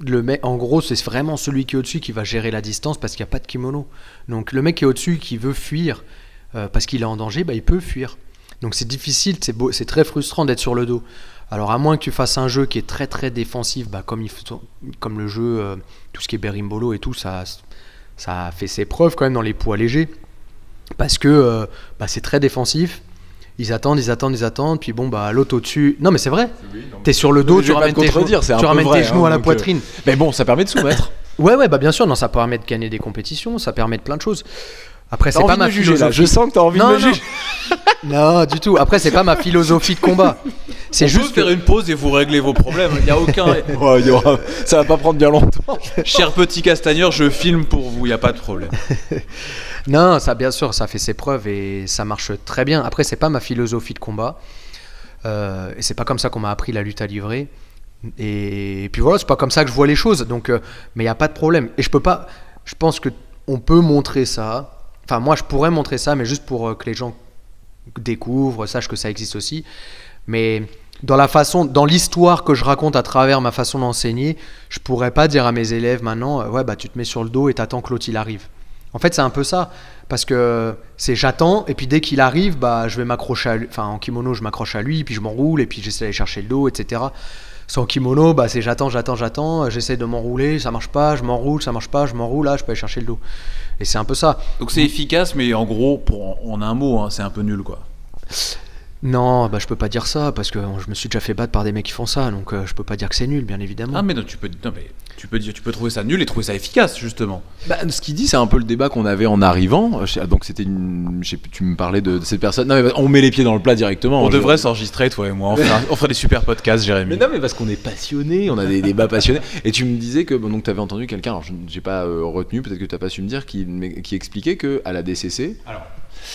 le mec, en gros, c'est vraiment celui qui est au-dessus qui va gérer la distance parce qu'il n'y a pas de kimono. Donc le mec qui est au-dessus, qui veut fuir parce qu'il est en danger, il peut fuir. Donc c'est difficile, c'est très frustrant d'être sur le dos. Alors à moins que tu fasses un jeu qui est très très défensif, comme le jeu, tout ce qui est berimbolo et tout, ça a fait ses preuves quand même dans les poids légers. Parce que c'est très défensif. Ils attendent, puis l'autre au-dessus. Non mais c'est vrai, t'es sur le dos, tu ramènes tes genoux à la poitrine. Mais bon, ça permet de soumettre. Ouais, bien sûr, ça permet de gagner des compétitions, ça permet de plein de choses. Après, c'est pas ma philosophie. Je sens que t'as envie de me juger. Non, du tout. Après, c'est pas ma philosophie de combat. C'est juste faire une pause et vous réglez vos problèmes. Il y a aucun. Ça va pas prendre bien longtemps. Cher petit castagneur, je filme pour vous. Il y a pas de problème. Non, ça bien sûr, ça fait ses preuves et ça marche très bien. Après, c'est pas ma philosophie de combat. Et c'est pas comme ça qu'on m'a appris la lutte à livrer. Et puis voilà, c'est pas comme ça que je vois les choses. Donc, mais il y a pas de problème. Et je pense que on peut montrer ça. Enfin, moi, je pourrais montrer ça, mais juste pour que les gens découvrent, sachent que ça existe aussi. Mais dans l'histoire que je raconte à travers ma façon d'enseigner, je pourrais pas dire à mes élèves maintenant, tu te mets sur le dos et t'attends que l'autre il arrive. En fait, c'est un peu ça, parce que j'attends, et puis dès qu'il arrive, je vais m'accrocher à lui. Enfin, en kimono, je m'accroche à lui, puis je m'enroule, et puis j'essaie d'aller chercher le dos, etc. Sans kimono, c'est j'attends, j'essaie de m'enrouler, ça marche pas, je m'enroule, ça marche pas, je m'enroule, là, je peux aller chercher le dos. Et c'est un peu ça. Donc c'est efficace, mais en gros, en un mot, c'est un peu nul, quoi. Non, je peux pas dire ça, parce que je me suis déjà fait battre par des mecs qui font ça, donc je peux pas dire que c'est nul, bien évidemment. Ah, mais non, tu peux trouver ça nul et trouver ça efficace, justement. Ce qu'il dit, c'est un peu le débat qu'on avait en arrivant. Donc c'était tu me parlais de cette personne. Non, mais on met les pieds dans le plat directement. On devrait s'enregistrer, toi et moi. On ferait des super podcasts, Jérémy. Mais non, mais parce qu'on est passionnés, on a des débats passionnés. Et tu me disais que donc tu avais entendu quelqu'un, alors j'ai pas retenu, peut-être que tu n'as pas su me dire, qui expliquait qu'à la DCC. Alors,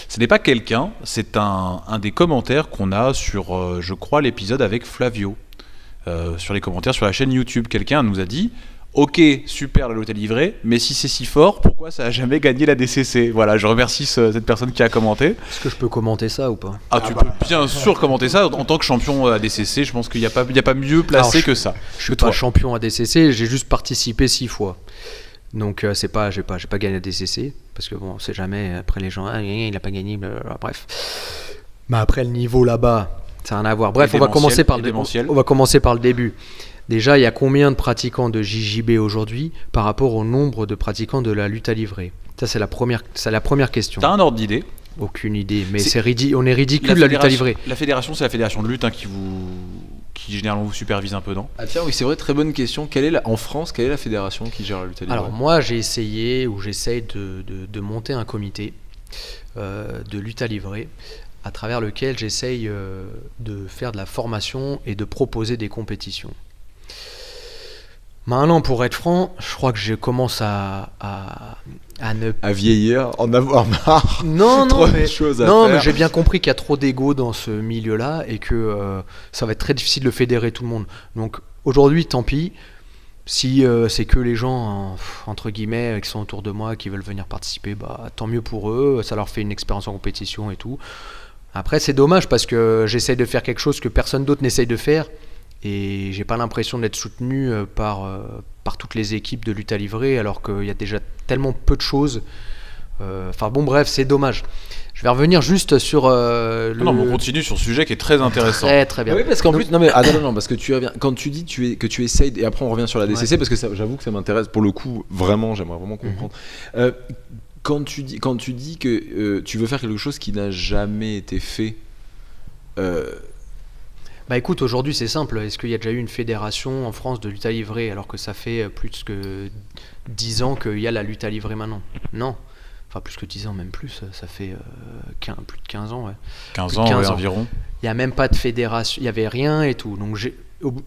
ce n'est pas quelqu'un, c'est un des commentaires qu'on a sur, je crois, l'épisode avec Flavio. Sur les commentaires sur la chaîne YouTube, quelqu'un nous a dit: ok, super la lutte à livrer, mais si c'est si fort, pourquoi ça n'a jamais gagné la DCC? Voilà, je remercie cette personne qui a commenté. Est-ce que je peux commenter ça ou pas? Tu peux bien sûr commenter ça. En tant que champion à DCC, je pense qu'il n'y a pas mieux placé que ça. Je suis pas champion à DCC, j'ai juste participé 6 fois. Donc j'ai pas gagné la DCC, parce que on sait jamais, après les gens, il a pas gagné, bref. Mais après le niveau là-bas, ça n'a rien à voir. Bref, on va commencer par le début. Déjà, il y a combien de pratiquants de JJB aujourd'hui par rapport au nombre de pratiquants de la lutte à livrer? Ça, c'est la première question. T'as un ordre d'idée? Aucune idée, mais on est ridicule la lutte à livrer. La fédération, c'est la fédération de lutte qui généralement vous supervise un peu, non? Ah tiens, oui, c'est vrai, très bonne question. En France, quelle est la fédération qui gère la lutte à livrer? Alors moi, j'essaye de monter un comité de lutte à livrer, à travers lequel j'essaye de faire de la formation et de proposer des compétitions. Maintenant, pour être franc, je crois que je commence à vieillir, en avoir marre. Non, mais j'ai bien compris qu'il y a trop d'ego dans ce milieu-là et que ça va être très difficile de fédérer tout le monde. Donc aujourd'hui, tant pis. Si c'est que les gens, entre guillemets, qui sont autour de moi, qui veulent venir participer, bah, tant mieux pour eux, ça leur fait une expérience en compétition et tout. Après, c'est dommage parce que j'essaye de faire quelque chose que personne d'autre n'essaye de faire et j'ai pas l'impression d'être soutenu par toutes les équipes de lutte à livrer alors qu'il y a déjà tellement peu de choses. Enfin bon, bref, c'est dommage. Je vais revenir juste sur Non, mais on continue sur ce sujet qui est très intéressant. Très très bien. Oui, parce qu'en plus, non, mais non, parce que tu reviens, quand tu dis que tu essayes, et après on revient sur la DCC, parce que j'avoue que ça m'intéresse pour le coup, vraiment, j'aimerais vraiment comprendre. Quand tu dis que tu veux faire quelque chose qui n'a jamais été fait, Bah écoute, aujourd'hui c'est simple. Est-ce qu'il y a déjà eu une fédération en France de lutte à livrer alors que ça fait plus que 10 ans qu'il y a la lutte à livrer maintenant? Non. Enfin, plus que 10 ans, même plus. Ça fait plus de 15 ans. Ouais. 15 Plus ans, de 15 ouais, ans. environ. Il n'y a même pas de fédération. Il n'y avait rien et tout. Donc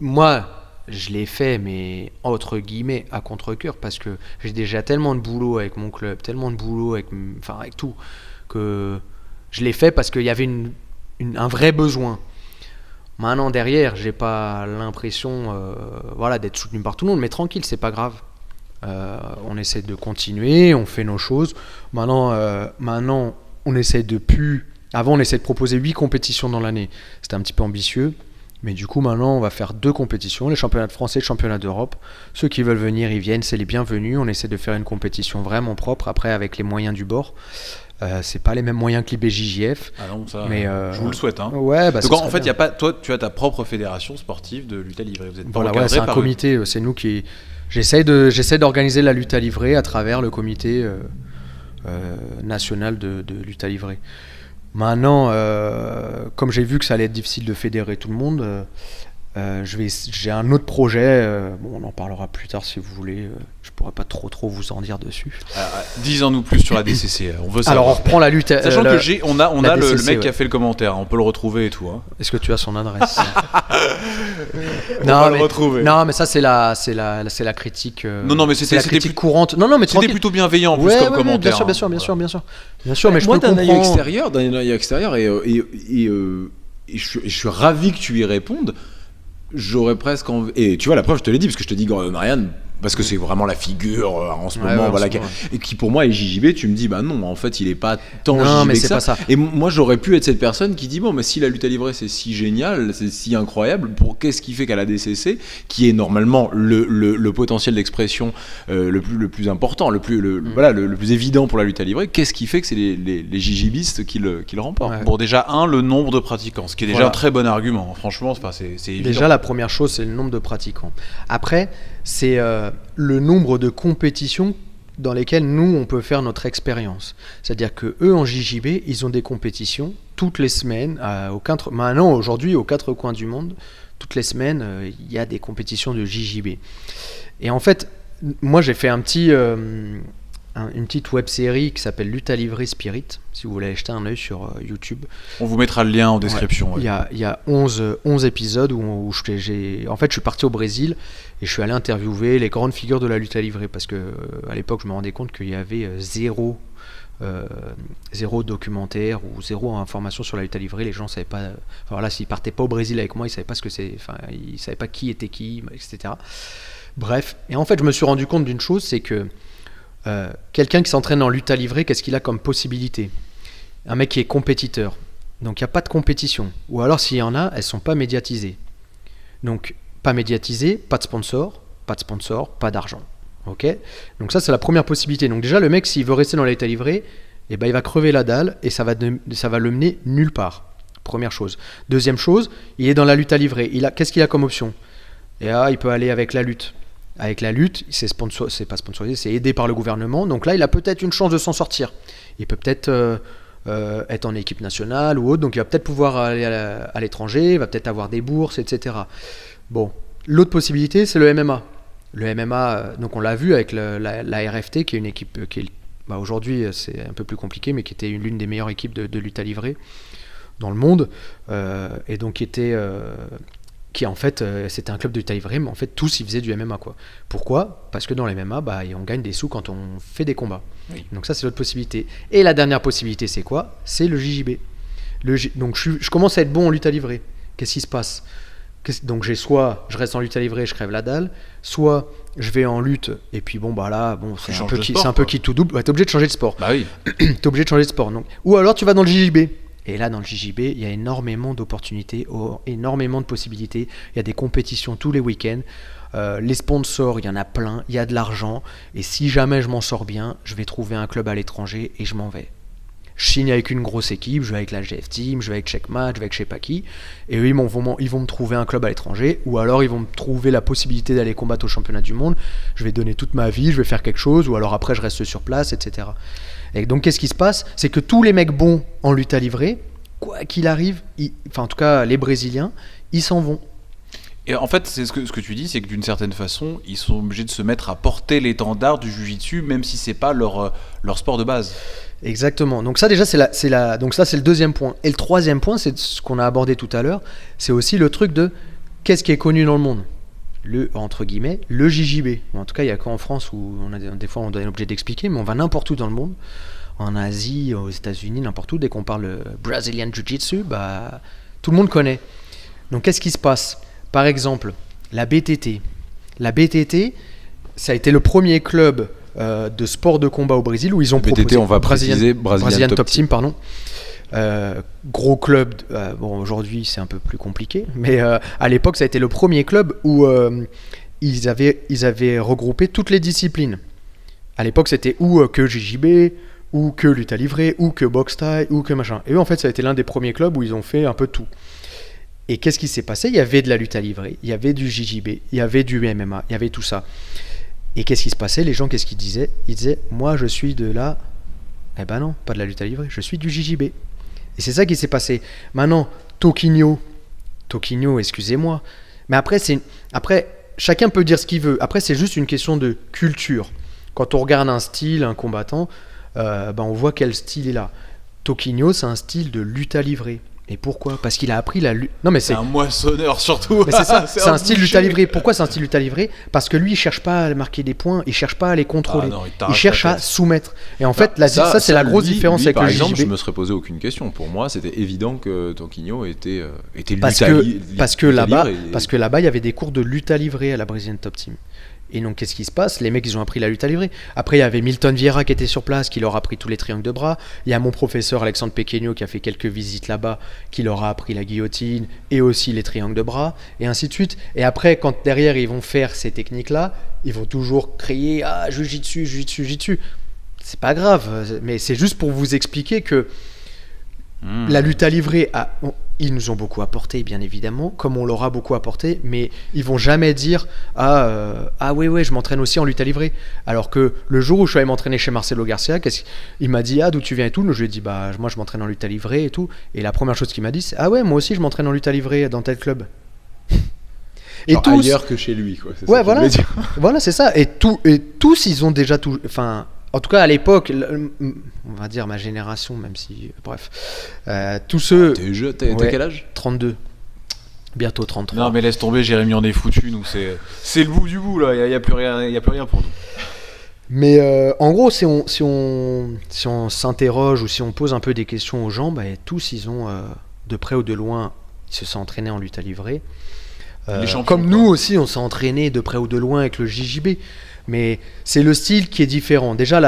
moi, je l'ai fait, mais entre guillemets, à contre-cœur, parce que j'ai déjà tellement de boulot avec mon club, tellement de boulot avec tout, que je l'ai fait parce qu'il y avait un vrai besoin. Maintenant, derrière, j'ai pas l'impression d'être soutenu par tout le monde, mais tranquille, c'est pas grave. On essaie de continuer, on fait nos choses. Maintenant, on essaie de plus. Avant, on essaie de proposer 8 compétitions dans l'année. C'était un petit peu ambitieux. Mais du coup, maintenant, on va faire 2 compétitions, les championnats de France et le championnat d'Europe. Ceux qui veulent venir, ils viennent, c'est les bienvenus. On essaie de faire une compétition vraiment propre, après avec les moyens du bord. C'est pas les mêmes moyens que l'IBJJF. Ah non, ça, mais je vous le souhaite. Hein. Ouais, bah, donc en fait, y a pas, toi, tu as ta propre fédération sportive de lutte à livrer. Vous êtes pas encadré c'est un par comité. C'est nous qui. J'essaie d'organiser la lutte à livrer à travers le comité national de lutte à livrer. Maintenant, comme j'ai vu que ça allait être difficile de fédérer tout le monde, j'ai un autre projet. On en parlera plus tard si vous voulez. Je pourrais pas trop vous en dire dessus. Dis-en-nous plus sur la DCC. On veut savoir. Alors on reprend la lutte. Sachant que on a le DCC, mec qui a fait le commentaire. On peut le retrouver et tout. Hein. Est-ce que tu as son adresse? On va le retrouver. Non, mais ça c'est la critique. Non, mais c'était la critique plus courante. Non, mais c'était plutôt bienveillant en plus comme commentaire. Bien sûr. Bien sûr, mais je moi, peux d'un œil comprendre. extérieur, et je suis ravi que tu y répondes. J'aurais presque envie. Et tu vois, la preuve, je te l'ai dit, parce que je te dis Gordon Ryan, parce que c'est vraiment la figure en ce moment, voilà, et qui pour moi est JJB. Tu me dis, bah non, en fait, il est pas tant Non, JJB mais que c'est ça. pas ça. Et moi, j'aurais pu être cette personne qui dit, bon, mais si la lutte à livrer c'est si génial, c'est si incroyable, qu'est-ce qui fait qu'à la DCC, qui est normalement le potentiel d'expression le plus important, le plus évident pour la lutte à livrer, qu'est-ce qui fait que c'est les JJBistes qui le remportent? Ouais. Bon, déjà, le nombre de pratiquants, ce qui est déjà Voilà. un très bon argument. Franchement, c'est évident. Déjà, la première chose, c'est le nombre de pratiquants. Après, c'est le nombre de compétitions dans lesquelles nous, on peut faire notre expérience. C'est-à-dire que eux, en JJB, ils ont des compétitions toutes les semaines. Maintenant, aujourd'hui, aux 4 coins du monde, toutes les semaines, il y a des compétitions de JJB. Et en fait, moi, j'ai fait une petite web-série qui s'appelle Lutte à livrer Spirit, si vous voulez aller jeter un œil sur YouTube. On vous mettra le lien en description. Ouais. Il y a 11 épisodes où je suis parti au Brésil et je suis allé interviewer les grandes figures de la lutte à livrer parce que à l'époque je me rendais compte qu'il y avait zéro documentaire ou zéro information sur la lutte à livrer. Les gens savaient pas. Voilà, s'ils partaient pas au Brésil avec moi, ils savaient pas ce que c'est. Enfin, ils savaient pas qui était qui, etc. Bref, et en fait je me suis rendu compte d'une chose, c'est que quelqu'un qui s'entraîne en lutte à livrer, qu'est-ce qu'il a comme possibilité? Un mec qui est compétiteur. Donc il n'y a pas de compétition. Ou alors s'il y en a, elles ne sont pas médiatisées. Donc pas médiatisées, pas de sponsor, pas d'argent. Ok? Donc ça c'est la première possibilité. Donc déjà le mec s'il veut rester dans la lutte à livrer, il va crever la dalle et ça va le mener nulle part. Première chose. Deuxième chose, il est dans la lutte à livrer. Qu'est-ce qu'il a comme option? Et il peut aller avec la lutte. Avec la lutte, c'est pas sponsorisé, c'est aidé par le gouvernement. Donc là, il a peut-être une chance de s'en sortir. Il peut peut-être être en équipe nationale ou autre. Donc il va peut-être pouvoir aller à l'étranger, il va peut-être avoir des bourses, etc. Bon, l'autre possibilité, c'est le MMA. Le MMA, donc on l'a vu avec la RFT, qui est une équipe qui aujourd'hui, c'est un peu plus compliqué, mais qui était l'une des meilleures équipes de lutte à livrer dans le monde. Et donc qui en fait c'était un club de lutte à livrer, mais en fait tous ils faisaient du MMA quoi. Pourquoi? Parce que dans les MMA on gagne des sous quand on fait des combats. Oui. Donc ça c'est l'autre possibilité. Et la dernière possibilité c'est quoi? C'est le JJB. Donc je commence à être bon en lutte à livrer. Qu'est-ce qui se passe? Donc j'ai soit je reste en lutte à livrer, je crève la dalle, soit je vais en lutte et puis c'est un peu sport, c'est un peu qui tout double. Ouais, t'es obligé de changer de sport. Bah oui. T'es obligé de changer de sport. Donc. Ou alors tu vas dans le JJB. Et là, dans le JJB, il y a énormément d'opportunités, énormément de possibilités. Il y a des compétitions tous les week-ends. Les sponsors, il y en a plein. Il y a de l'argent. Et si jamais je m'en sors bien, je vais trouver un club à l'étranger et je m'en vais. Je signe avec une grosse équipe, je vais avec la GF Team, je vais avec Checkmatch, je vais avec je sais pas qui. Et eux, ils vont me trouver un club à l'étranger. Ou alors, ils vont me trouver la possibilité d'aller combattre au championnat du monde. Je vais donner toute ma vie, je vais faire quelque chose. Ou alors après, je reste sur place, etc. Et donc, qu'est-ce qui se passe ? C'est que tous les mecs bons en lutte à livrer, quoi qu'il arrive, en tout cas, les Brésiliens, ils s'en vont. Et en fait, c'est ce que tu dis, c'est que d'une certaine façon, ils sont obligés de se mettre à porter l'étendard du jiu-jitsu, même si c'est pas leur sport de base. Exactement. Donc ça déjà donc ça c'est le deuxième point. Et le troisième point, c'est ce qu'on a abordé tout à l'heure, c'est aussi le truc de qu'est-ce qui est connu dans le monde. Entre guillemets, le JJB. En tout cas, il y a qu'en France où des fois on doit être obligé d'expliquer, mais on va n'importe où dans le monde, en Asie, aux États-Unis, n'importe où. Dès qu'on parle Brazilian Jiu-Jitsu, tout le monde connaît. Donc qu'est-ce qui se passe ? Par exemple, la BTT. La BTT, ça a été le premier club de sport de combat au Brésil où ils ont proposé BTT, on va préciser Brazilian Top Team, pardon. Gros club, aujourd'hui c'est un peu plus compliqué, mais à l'époque ça a été le premier club où ils avaient regroupé toutes les disciplines. À l'époque c'était ou que JJB, ou que lutte à livrer, ou que boxe thaï, ou que machin. Et eux en fait ça a été l'un des premiers clubs où ils ont fait un peu tout. Et qu'est-ce qui s'est passé ? Il y avait de la lutte à livrer, il y avait du JJB, il y avait du MMA, il y avait tout ça. Et qu'est-ce qui se passait ? Les gens, qu'est-ce qu'ils disaient ? Ils disaient, moi je suis de la... Eh ben non, pas de la lutte à livrer, je suis du JJB. Et c'est ça qui s'est passé. Maintenant, Toquinho, excusez-moi, mais après, chacun peut dire ce qu'il veut. Après, c'est juste une question de culture. Quand on regarde un style, un combattant, on voit quel style est là. Toquinho, c'est un style de lutte à livrer. Et pourquoi ? Parce qu'il a appris la lutte. Non, mais c'est un moissonneur surtout. Mais c'est ça, c'est un style lutte à livrer. Pourquoi c'est un style lutte à livrer ? Parce que lui, il cherche pas à marquer des points, il cherche pas à les contrôler. Il cherche à soumettre. Et en fait, ça c'est la grosse différence avec par le exemple, JJB. je me serais posé aucune question. Pour moi, c'était évident que Toquinho était parce que là-bas, il y avait des cours de lutte à livrer à la Brazilian Top Team. Et donc, qu'est-ce qui se passe ? Les mecs, ils ont appris la lutte à livrer. Après, il y avait Milton Vieira qui était sur place, qui leur a appris tous les triangles de bras. Il y a mon professeur Alexandre Pequeño qui a fait quelques visites là-bas, qui leur a appris la guillotine et aussi les triangles de bras, et ainsi de suite. Et après, quand derrière, ils vont faire ces techniques-là, ils vont toujours crier « Ah, jiu-jitsu ». C'est pas grave, mais c'est juste pour vous expliquer que la lutte à livrer, ils nous ont beaucoup apporté, bien évidemment, comme on leur a beaucoup apporté, mais ils vont jamais dire ah ouais, je m'entraîne aussi en lutte à livrer. Alors que le jour où je suis allé m'entraîner chez Marcelo Garcia, il m'a dit d'où tu viens et tout. Je lui ai dit moi je m'entraîne en lutte à livrer et tout. Et la première chose qu'il m'a dit c'est ouais, moi aussi je m'entraîne en lutte à livrer dans tel club. Et tous ailleurs que chez lui, quoi. Ouais, voilà. Voilà, c'est ça. Et tous ils ont déjà tout. Enfin. En tout cas, à l'époque, on va dire ma génération, même si... Bref. Tous ceux... T'as quel âge ? 32. Bientôt 33. Non, mais laisse tomber, Jérémy en est foutu, nous. C'est le bout du bout, là. Il n'y a plus rien pour nous. Mais en gros, si on s'interroge ou si on pose un peu des questions aux gens, tous, ils ont, de près ou de loin, ils se sont entraînés en lutte à livrer. Comme nous aussi, on s'est entraînés de près ou de loin avec le JJB. Mais c'est le style qui est différent. Déjà,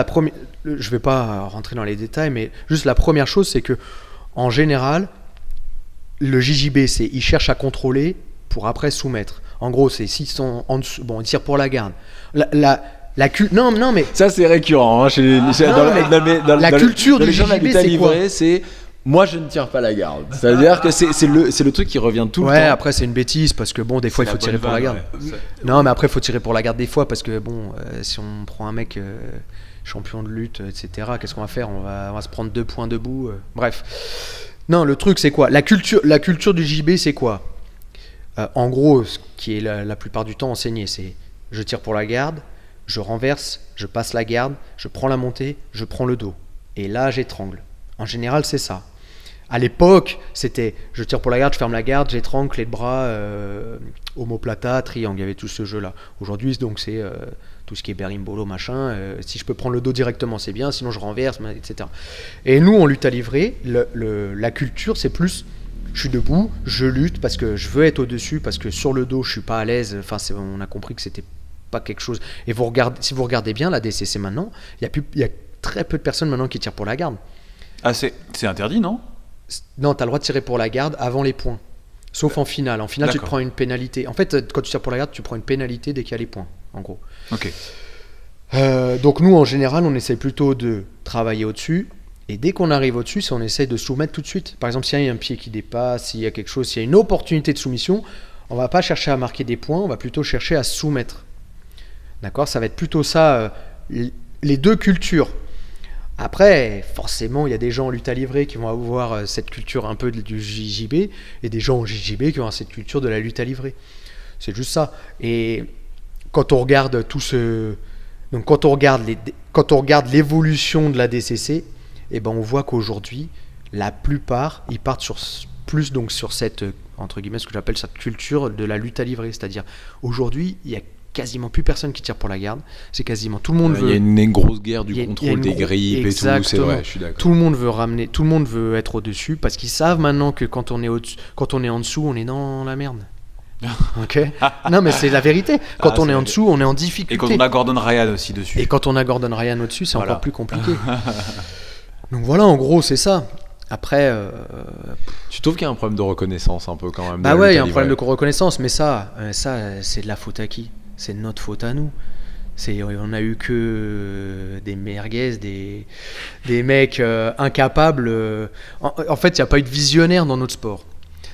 je vais pas rentrer dans les détails, mais juste la première chose, c'est que en général, le JJB, il cherche à contrôler pour après soumettre. En gros, c'est s'ils sont en dessous, bon, ils tirent pour la garde. Non, mais ça c'est récurrent. Hein, la culture du JJB, c'est quoi ? C'est moi, je ne tire pas la garde. C'est-à-dire que c'est le truc qui revient tout le temps. Ouais, après, c'est une bêtise parce que bon, des fois, il faut tirer pour la garde. Ouais. Non, mais après, il faut tirer pour la garde des fois parce que bon, si on prend un mec champion de lutte, etc., qu'est-ce qu'on va faire ? On va se prendre 2 points debout. Bref. Non, le truc, c'est quoi ? La culture du JB, c'est quoi ? En gros, ce qui est la plupart du temps enseigné, c'est je tire pour la garde, je renverse, je passe la garde, je prends la montée, je prends le dos. Et là, j'étrangle. En général, c'est ça. À l'époque, c'était je tire pour la garde, je ferme la garde, j'étrangle, clé de bras, omoplata, triangle. Il y avait tout ce jeu-là. Aujourd'hui, donc, c'est tout ce qui est berimbolo, machin. Si je peux prendre le dos directement, c'est bien. Sinon, je renverse, etc. Et nous, en lutte à livrer, la culture, c'est plus je suis debout, je lutte parce que je veux être au-dessus, parce que sur le dos, je suis pas à l'aise. Enfin, on a compris que c'était pas quelque chose. Et si vous regardez bien la DCC maintenant, il y a très peu de personnes maintenant qui tirent pour la garde. Ah, c'est interdit, non? Non, tu as le droit de tirer pour la garde avant les points. Sauf en finale. En finale, tu te D'accord. prends une pénalité. En fait, quand tu tires pour la garde, tu prends une pénalité dès qu'il y a les points, en gros. Ok. Donc nous, en général, on essaie plutôt de travailler au-dessus. Et dès qu'on arrive au-dessus, on essaie de soumettre tout de suite. Par exemple, s'il y a un pied qui dépasse, s'il y a quelque chose, s'il y a une opportunité de soumission, on va pas chercher à marquer des points, on va plutôt chercher à soumettre. D'accord? Ça va être plutôt ça, les deux cultures. Après, forcément, il y a des gens en lutte à livrer qui vont avoir cette culture un peu du JJB et des gens en JJB qui vont avoir cette culture de la lutte à livrer. C'est juste ça. Et quand on regarde donc quand on regarde l'évolution de la DCC, eh ben on voit qu'aujourd'hui, la plupart, ils partent sur cette, entre guillemets, ce que j'appelle cette culture de la lutte à livrer. C'est-à-dire, aujourd'hui, il y a quasiment plus personne qui tire pour la garde. C'est quasiment tout le monde veut. Il y a une grosse guerre du il y a contrôle une des grippes et tout, c'est Exactement. vrai, je suis d'accord. Tout le monde veut ramener, tout le monde veut être au-dessus parce qu'ils savent maintenant que quand on est en dessous, on est dans la merde. Ok. Non, mais c'est la vérité. Quand on est en dessous, on est en difficulté. Et quand on a Gordon Ryan aussi dessus. Et quand on a Gordon Ryan au-dessus, c'est Voilà. encore plus compliqué. Donc voilà, en gros, c'est ça. Après, Tu trouves qu'il y a un problème de reconnaissance un peu quand même? bah de la ouais, il lutte y a à un problème de livrer. reconnaissance, mais ça, c'est de la faute à qui? C'est de notre faute à nous. On a eu que des merguez, des mecs incapables. En fait, il n'y a pas eu de visionnaire dans notre sport.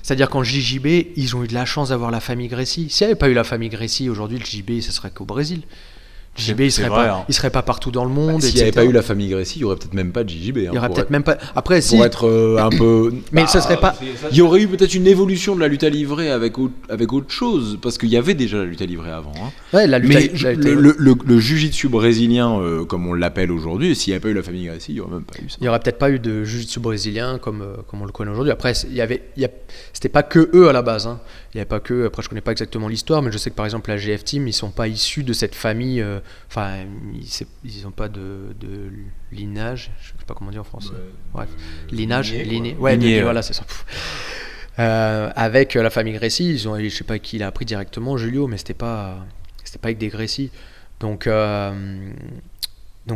C'est-à-dire qu'en JJB, ils ont eu de la chance d'avoir la famille Gracie. S'il n'y avait pas eu la famille Gracie, aujourd'hui, le JB, ce serait qu'au Brésil. Le JB, il c'est serait vrai, pas, hein. il serait pas partout dans le monde. S'il n'y avait etc. pas eu la famille Gracie, il n'y aurait peut-être même pas de JJB. Il y aurait peut-être même pas. Après, si. Pour être un peu. Mais ce serait pas. Il y aurait eu peut-être une évolution de la lutte à livrer avec autre chose, parce qu'il y avait déjà la lutte à livrer avant. Hein. Ouais, la lutte Mais a- le jiu-jitsu brésilien, comme on l'appelle aujourd'hui, s'il n'y avait pas eu la famille Gracie, il n'y aurait même pas eu ça. Il n'y aurait peut-être pas eu de jiu-jitsu brésilien comme on le connaît aujourd'hui. Après, c'était pas que eux à la base. Hein. Il y avait pas que. Après, je connais pas exactement l'histoire, mais je sais que par exemple la GF Team, ils sont pas issus de cette famille. Enfin, ils ont pas de lignage. Je sais pas comment dire en français. Bref, lignage, Ligné, ouais, Ligné, ligné, ouais. voilà, c'est ça. Avec la famille Gracie, je sais pas qui l'a appris directement, Julio, mais c'était pas avec des Gracie. Donc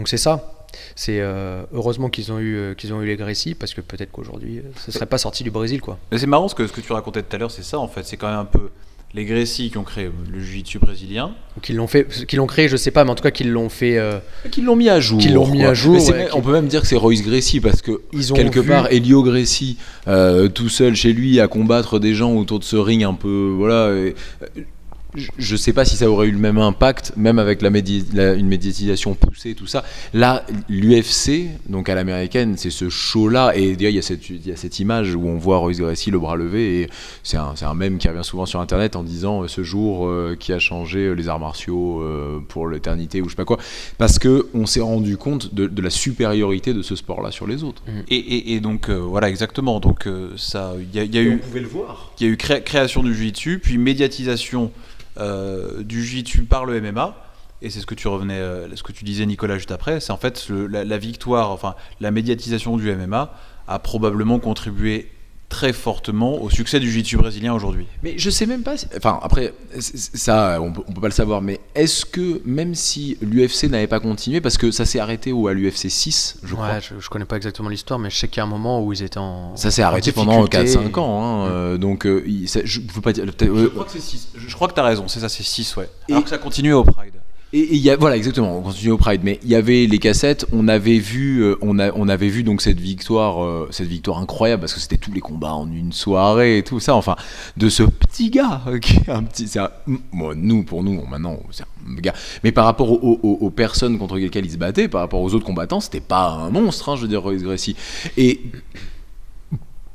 c'est ça. C'est heureusement qu'ils ont eu les Gracie parce que peut-être qu'aujourd'hui ce serait pas sorti du Brésil quoi. Mais c'est marrant ce que tu racontais tout à l'heure, c'est ça en fait. C'est quand même un peu les Gracie qui ont créé le jiu-jitsu brésilien. Ou qu'ils l'ont créé, je sais pas, mais en tout cas qu'ils l'ont fait. Qu'ils l'ont mis à jour. Qu'ils l'ont mis quoi. à jour, Mais c'est ouais, même- on peut même dire que c'est Royce Gracie parce que Ils ont quelque vu- part Elio Gracie tout seul chez lui à combattre des gens autour de ce ring un peu voilà. Je sais pas si ça aurait eu le même impact, même avec une médiatisation poussée, tout ça. Là, l'UFC, donc à l'américaine, c'est ce show-là, et d'ailleurs, il y a cette image où on voit Royce Gracie le bras levé, et c'est un mème qui revient souvent sur Internet en disant ce jour qui a changé les arts martiaux pour l'éternité, ou je sais pas quoi, parce que on s'est rendu compte de la supériorité de ce sport-là sur les autres. Et donc voilà exactement. Donc ça, il y a eu pouvait le voir. il y a eu création du jiu-jitsu, puis médiatisation du jiu-jitsu par le MMA. Et c'est ce que tu disais Nicolas juste après, c'est en fait la victoire, enfin la médiatisation du MMA a probablement contribué très fortement au succès du jiu-jitsu brésilien aujourd'hui. Mais je sais même pas. Enfin, après, ça, on peut pas le savoir. Mais est-ce que même si l'UFC n'avait pas continué, parce que ça s'est arrêté à l'UFC 6, je crois. Ouais, je connais pas exactement l'histoire, mais je sais qu'il y a un moment où ils étaient en. Ça s'est arrêté en pendant difficulté. 4-5 ans. Hein, donc, je veux pas dire. Je crois que c'est 6. Je crois que t'as raison, c'est ça, c'est 6, ouais. Et- Alors que ça continuait au Pride. Et il y a, voilà, exactement, on continue au Pride, mais il y avait les cassettes, on avait vu donc cette victoire incroyable, parce que c'était tous les combats en une soirée et tout ça, enfin, de ce petit gars, qui est un petit, pour nous, maintenant, c'est un gars, mais par rapport aux personnes contre lesquelles il se battait, par rapport aux autres combattants, c'était pas un monstre, hein, je veux dire, Royce Gracie. Et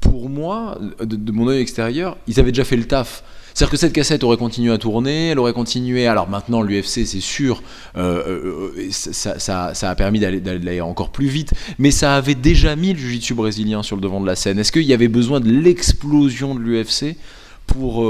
pour moi, de mon œil extérieur, ils avaient déjà fait le taf. C'est-à-dire que cette cassette aurait continué à tourner, elle aurait continué. Alors maintenant, l'UFC, c'est sûr, ça a permis d'aller encore plus vite, mais ça avait déjà mis le jiu-jitsu brésilien sur le devant de la scène. Est-ce qu'il y avait besoin de l'explosion de l'UFC pour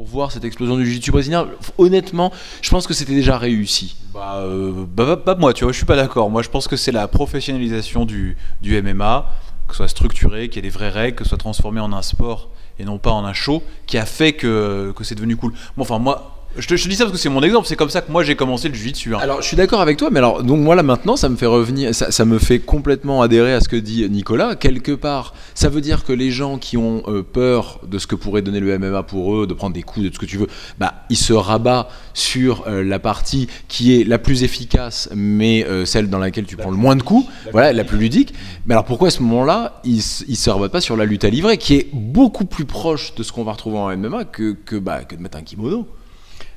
voir cette explosion du jiu-jitsu brésilien? Honnêtement, je pense que c'était déjà réussi. Moi, tu vois, je suis pas d'accord. Moi, je pense que c'est la professionnalisation du MMA, que ce soit structuré, qu'il y ait des vraies règles, que ce soit transformé en un sport et non pas en un show qui a fait que c'est devenu cool. Bon, enfin moi je te dis ça parce que c'est mon exemple, c'est comme ça que moi j'ai commencé le jiu-jitsu. Alors je suis d'accord avec toi, mais alors donc moi là maintenant ça me fait revenir, ça me fait complètement adhérer à ce que dit Nicolas. Quelque part, ça veut dire que les gens qui ont peur de ce que pourrait donner le MMA pour eux, de prendre des coups, de tout ce que tu veux, ils se rabattent sur la partie qui est la plus efficace, mais celle dans laquelle tu prends le moins de coups, la plus ludique. Mais alors pourquoi à ce moment-là, ils se rabattent pas sur la lutte à livrer, qui est beaucoup plus proche de ce qu'on va retrouver en MMA que de mettre un kimono.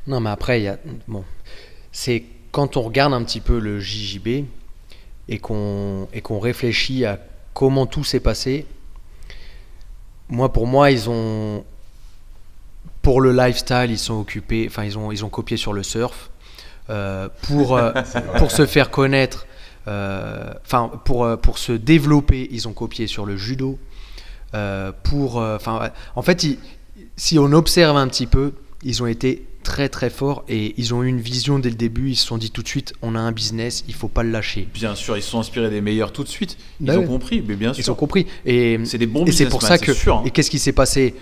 Non, mais après, c'est quand on regarde un petit peu le JJB et qu'on réfléchit à comment tout s'est passé. Pour moi, pour le lifestyle, ils sont occupés. Enfin, ils ont copié sur le surf pour se faire connaître. Pour se développer, ils ont copié sur le judo. En fait, si on observe un petit peu, ils ont été très très forts et ils ont eu une vision dès le début. Ils se sont dit tout de suite, on a un business, il faut pas le lâcher. Bien sûr, ils se sont inspirés des meilleurs tout de suite. Ils ont compris, mais bien sûr. Ils ont compris. Et c'est des bons businessmen, c'est pour ça que. Sûr, hein. Et qu'est-ce qui s'est passé ?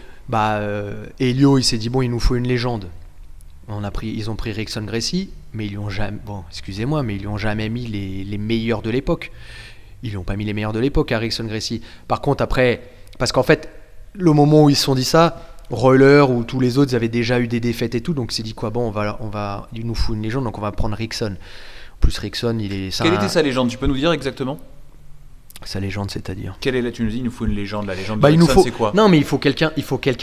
Elio, il s'est dit il nous faut une légende. Ils ont pris Rickson Gracie, mais ils lui ont jamais. Bon, excusez-moi, mais ils lui ont jamais mis les meilleurs de l'époque. Ils lui ont pas mis les meilleurs de l'époque à Rickson Gracie. Par contre, après, parce qu'en fait, le moment où ils se sont dit ça. Roller ou tous les autres, ils avaient déjà eu des défaites et tout, donc c'est dit il nous faut une légende, donc on va prendre Rickson. En plus, Rickson, Quelle était sa légende ? Tu peux nous dire exactement ? Sa légende, c'est-à-dire ? Quelle est la, tu nous dis, il nous faut une légende, la légende de Rickson, c'est quoi ? Non, mais il faut quelqu'un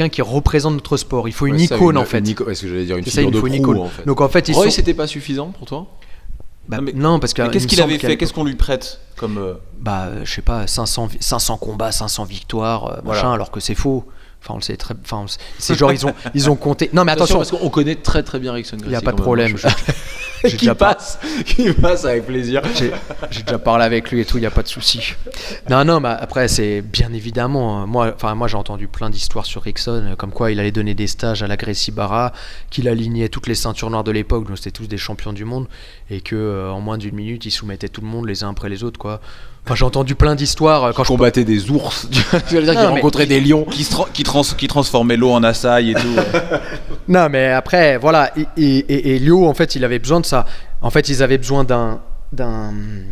qui représente notre sport. Il faut une icône en fait. Est-ce que j'allais dire une figure de proue en fait. Donc en fait, Roy, c'était pas suffisant pour toi ? Non, parce que. Qu'est-ce qu'il avait fait ? Qu'est-ce qu'on lui prête comme je sais pas, 500 combats, 500 victoires, machin, alors que c'est faux. Enfin, on le sait très. Enfin, c'est genre ils ont compté. Non, mais attention, parce qu'on connaît très très bien Rickson Gracie. Il y a pas de problème. Qui passe avec plaisir. J'ai déjà parlé avec lui et tout, il y a pas de souci. Non, mais après c'est bien évidemment. Moi, j'ai entendu plein d'histoires sur Rickson, comme quoi il allait donner des stages à la Gracie Barra, qu'il alignait toutes les ceintures noires de l'époque, donc c'était tous des champions du monde, et que en moins d'une minute, il soumettait tout le monde les uns après les autres, quoi. Enfin, j'ai entendu plein d'histoires quand je combattais des ours. Tu veux dire qu'il rencontrait des lions qui transformaient l'eau en açaï et tout. Non, mais après, voilà. Et Lio, en fait, il avait besoin de ça. En fait, ils avaient besoin d'une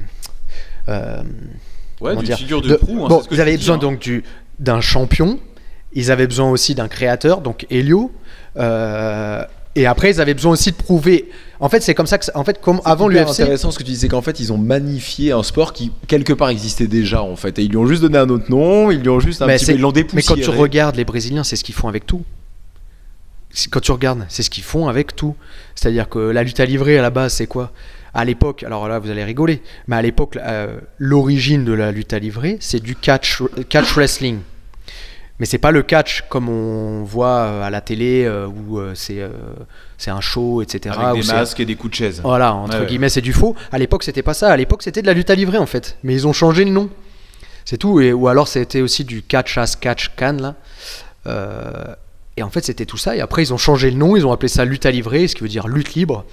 figure de proue. Bon, ils avaient besoin donc d'un champion. Ils avaient besoin aussi d'un créateur, donc Elio. Et après, ils avaient besoin aussi de prouver. En fait, c'est comme ça que, comme avant l'UFC. C'est intéressant ce que tu dis, c'est qu'en fait, ils ont magnifié un sport qui quelque part existait déjà, en fait. Et ils lui ont juste donné un autre nom, ils lui ont juste ils l'ont dépoussiéré. Mais quand tu regardes les Brésiliens, c'est ce qu'ils font avec tout. Quand tu regardes, c'est ce qu'ils font avec tout. C'est-à-dire que la lutte à livrer à la base, c'est quoi ? À l'époque, alors là, vous allez rigoler, mais à l'époque, l'origine de la lutte à livrer, c'est du catch wrestling. Mais c'est pas le catch comme on voit à la télé où c'est un show, etc. Avec des masques et des coups de chaise. Voilà, entre guillemets, c'est du faux. À l'époque, c'était pas ça. À l'époque, c'était de la lutte à livrer en fait. Mais ils ont changé le nom. C'est tout. Ou alors, c'était aussi du catch as catch can là. Et en fait, c'était tout ça. Et après, ils ont changé le nom. Ils ont appelé ça lutte à livrer, ce qui veut dire lutte libre.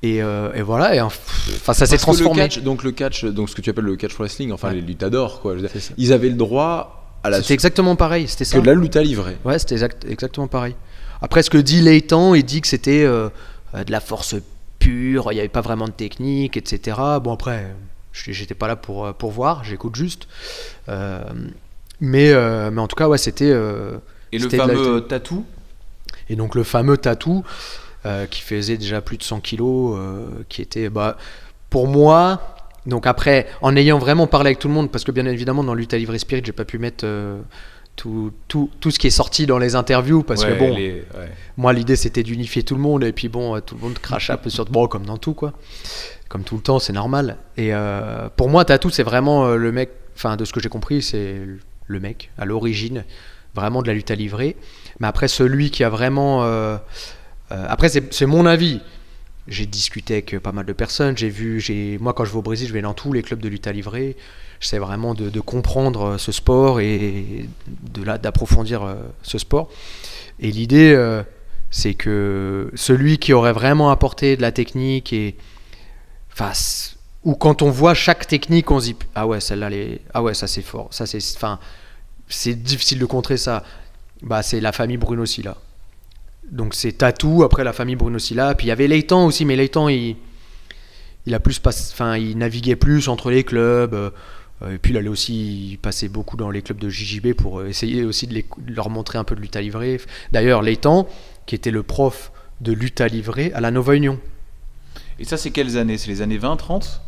Et voilà. Et enfin, ça s'est transformé. Donc le catch, donc ce que tu appelles le catch wrestling, enfin les luttadors, quoi. Ils avaient le droit. C'était exactement pareil, c'était ça. Que de la lutte à livrer. Ouais, c'était exactement pareil. Après, ce que dit Leighton, il dit que c'était de la force pure, il n'y avait pas vraiment de technique, etc. Bon, après, j'étais pas là pour voir, j'écoute juste. Mais en tout cas, ouais, c'était. Et le fameux tatou. Et donc, le fameux tatou qui faisait déjà plus de 100 kilos, qui était. Pour moi. Donc après, en ayant vraiment parlé avec tout le monde, parce que bien évidemment dans Lutte à livrer Spirit, j'ai pas pu mettre tout ce qui est sorti dans les interviews, parce que bon, moi l'idée c'était d'unifier tout le monde, et puis bon, tout le monde crache un peu sur comme dans tout quoi, comme tout le temps, c'est normal. Et pour moi, Tatou c'est vraiment le mec, enfin de ce que j'ai compris, c'est le mec à l'origine vraiment de la lutte à livrer. Mais après celui qui a vraiment, après c'est mon avis. J'ai discuté avec pas mal de personnes. Moi, quand je vais au Brésil, je vais dans tous les clubs de lutte à livrer. J'essaie vraiment de comprendre ce sport et d'approfondir ce sport. Et l'idée, c'est que celui qui aurait vraiment apporté de la technique ou quand on voit chaque technique, on se dit ah ouais, celle-là, ça c'est fort. Ça c'est difficile de contrer ça. Bah, c'est la famille Bruno Silla. Donc c'est Tatou, après la famille Bruno Silla. Puis il y avait Leighton aussi, mais Leighton, il naviguait plus entre les clubs. Et puis il passait beaucoup dans les clubs de JJB pour essayer aussi de leur montrer un peu de lutte à livrer. D'ailleurs, Leighton, qui était le prof de lutte à livrer à la Nova Union. Et ça, c'est quelles années? C'est les années 20, 30?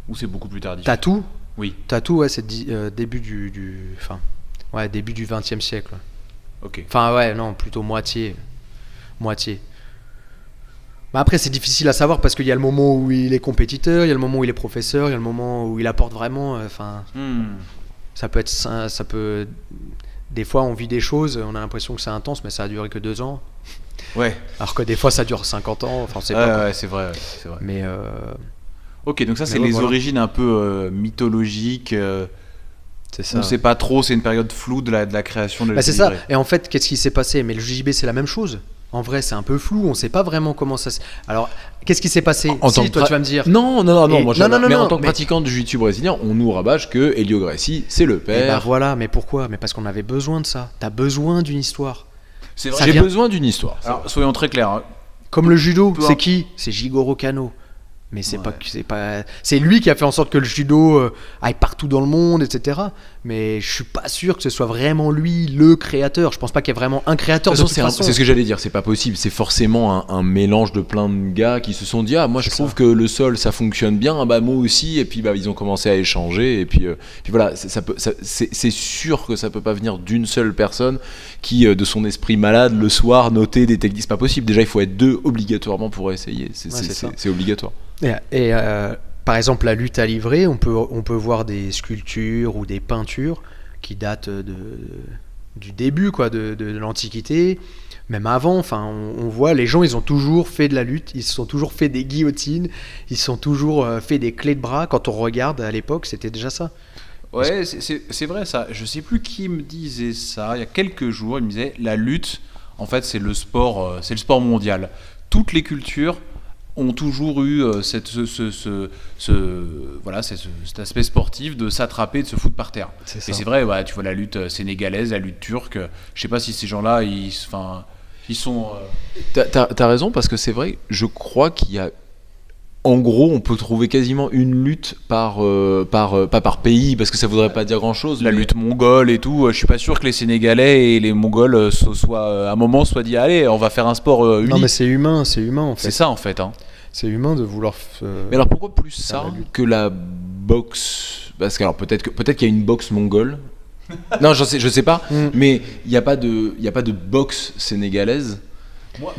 Ou c'est beaucoup plus tardif? Tatou, Oui. ouais, c'est début début du 20e siècle. Ok. Enfin, ouais, non, plutôt moitié. Mais après, c'est difficile à savoir parce qu'il y a le moment où il est compétiteur, il y a le moment où il est professeur, il y a le moment où il apporte vraiment. Ça peut. Des fois, on vit des choses, on a l'impression que c'est intense, mais ça a duré que 2 ans. Ouais. Alors que des fois, ça dure 50 ans. Enfin, c'est Ouais, pas. ouais, c'est vrai. Mais Ok, donc ça, c'est Mais ouais, les voilà. origines un peu mythologiques. c'est ça. On sait pas trop, c'est une période floue de la création de la Bah, c'est lutte ça. livrée. Et en fait, qu'est-ce qui s'est passé? Mais le JJB, c'est la même chose. En vrai, c'est un peu flou. On sait pas vraiment comment ça. Alors, qu'est-ce qui s'est passé? En tant que toi, tu vas me dire. Non, Et- moi, non, mais en non, tant que mais- pratiquant du jiu-jitsu brésilien, on nous rabâche que Helio Gracie, c'est le Et bah père. voilà. Mais pourquoi? Mais parce qu'on avait besoin de ça. T'as besoin d'une histoire. C'est ça J'ai vient- besoin d'une histoire. Alors, soyons très clairs. Hein. Comme le judo, Peu c'est importe. qui? C'est Jigoro Kano. Mais c'est Ouais. c'est lui qui a fait en sorte que le judo aille partout dans le monde, etc. Mais je suis pas sûr que ce soit vraiment lui le créateur. Je pense pas qu'il y ait vraiment un créateur De de toute toute façon, façon. c'est ce que j'allais dire, c'est pas possible. C'est forcément un mélange de plein de gars qui se sont dit ah moi je C'est trouve ça. que le sol ça fonctionne bien, ah, bah moi aussi, et puis bah ils ont commencé à échanger et puis voilà c'est sûr que ça peut pas venir d'une seule personne qui de son esprit malade le soir noter des techniques. C'est pas possible. Déjà il faut être 2 obligatoirement pour essayer. c'est ça. C'est obligatoire. Et, par exemple, la lutte à livrer, on peut voir des sculptures ou des peintures qui datent du début quoi, de l'Antiquité, même avant. Enfin, on voit les gens, ils ont toujours fait de la lutte, ils se sont toujours fait des guillotines, ils se sont toujours fait des clés de bras. Quand on regarde à l'époque, c'était déjà ça. Ouais, c'est vrai ça. Je sais plus qui me disait ça. Il y a quelques jours, il me disait la lutte, en fait, c'est le sport mondial. Toutes les cultures ont toujours eu cet aspect sportif de s'attraper, de se foutre par terre. C'est ça. Et c'est vrai, tu vois la lutte sénégalaise, la lutte turque. Je sais pas si ces gens-là, ils sont. T'as raison parce que c'est vrai. Je crois qu'il y a en gros, on peut trouver quasiment une lutte pas par pays, parce que ça voudrait pas dire grand-chose. La mais- lutte mongole et tout. Je suis pas sûr que les Sénégalais et les Mongols à un moment soient dit allez, on va faire un sport uni. Non, mais c'est humain en fait. C'est ça en fait. Hein. C'est humain de vouloir. Mais alors pourquoi plus ça la lutte. que la boxe? Parce que alors peut-être qu'il y a une boxe mongole. Non, je sais pas. Mm. Mais il y a pas de boxe sénégalaise.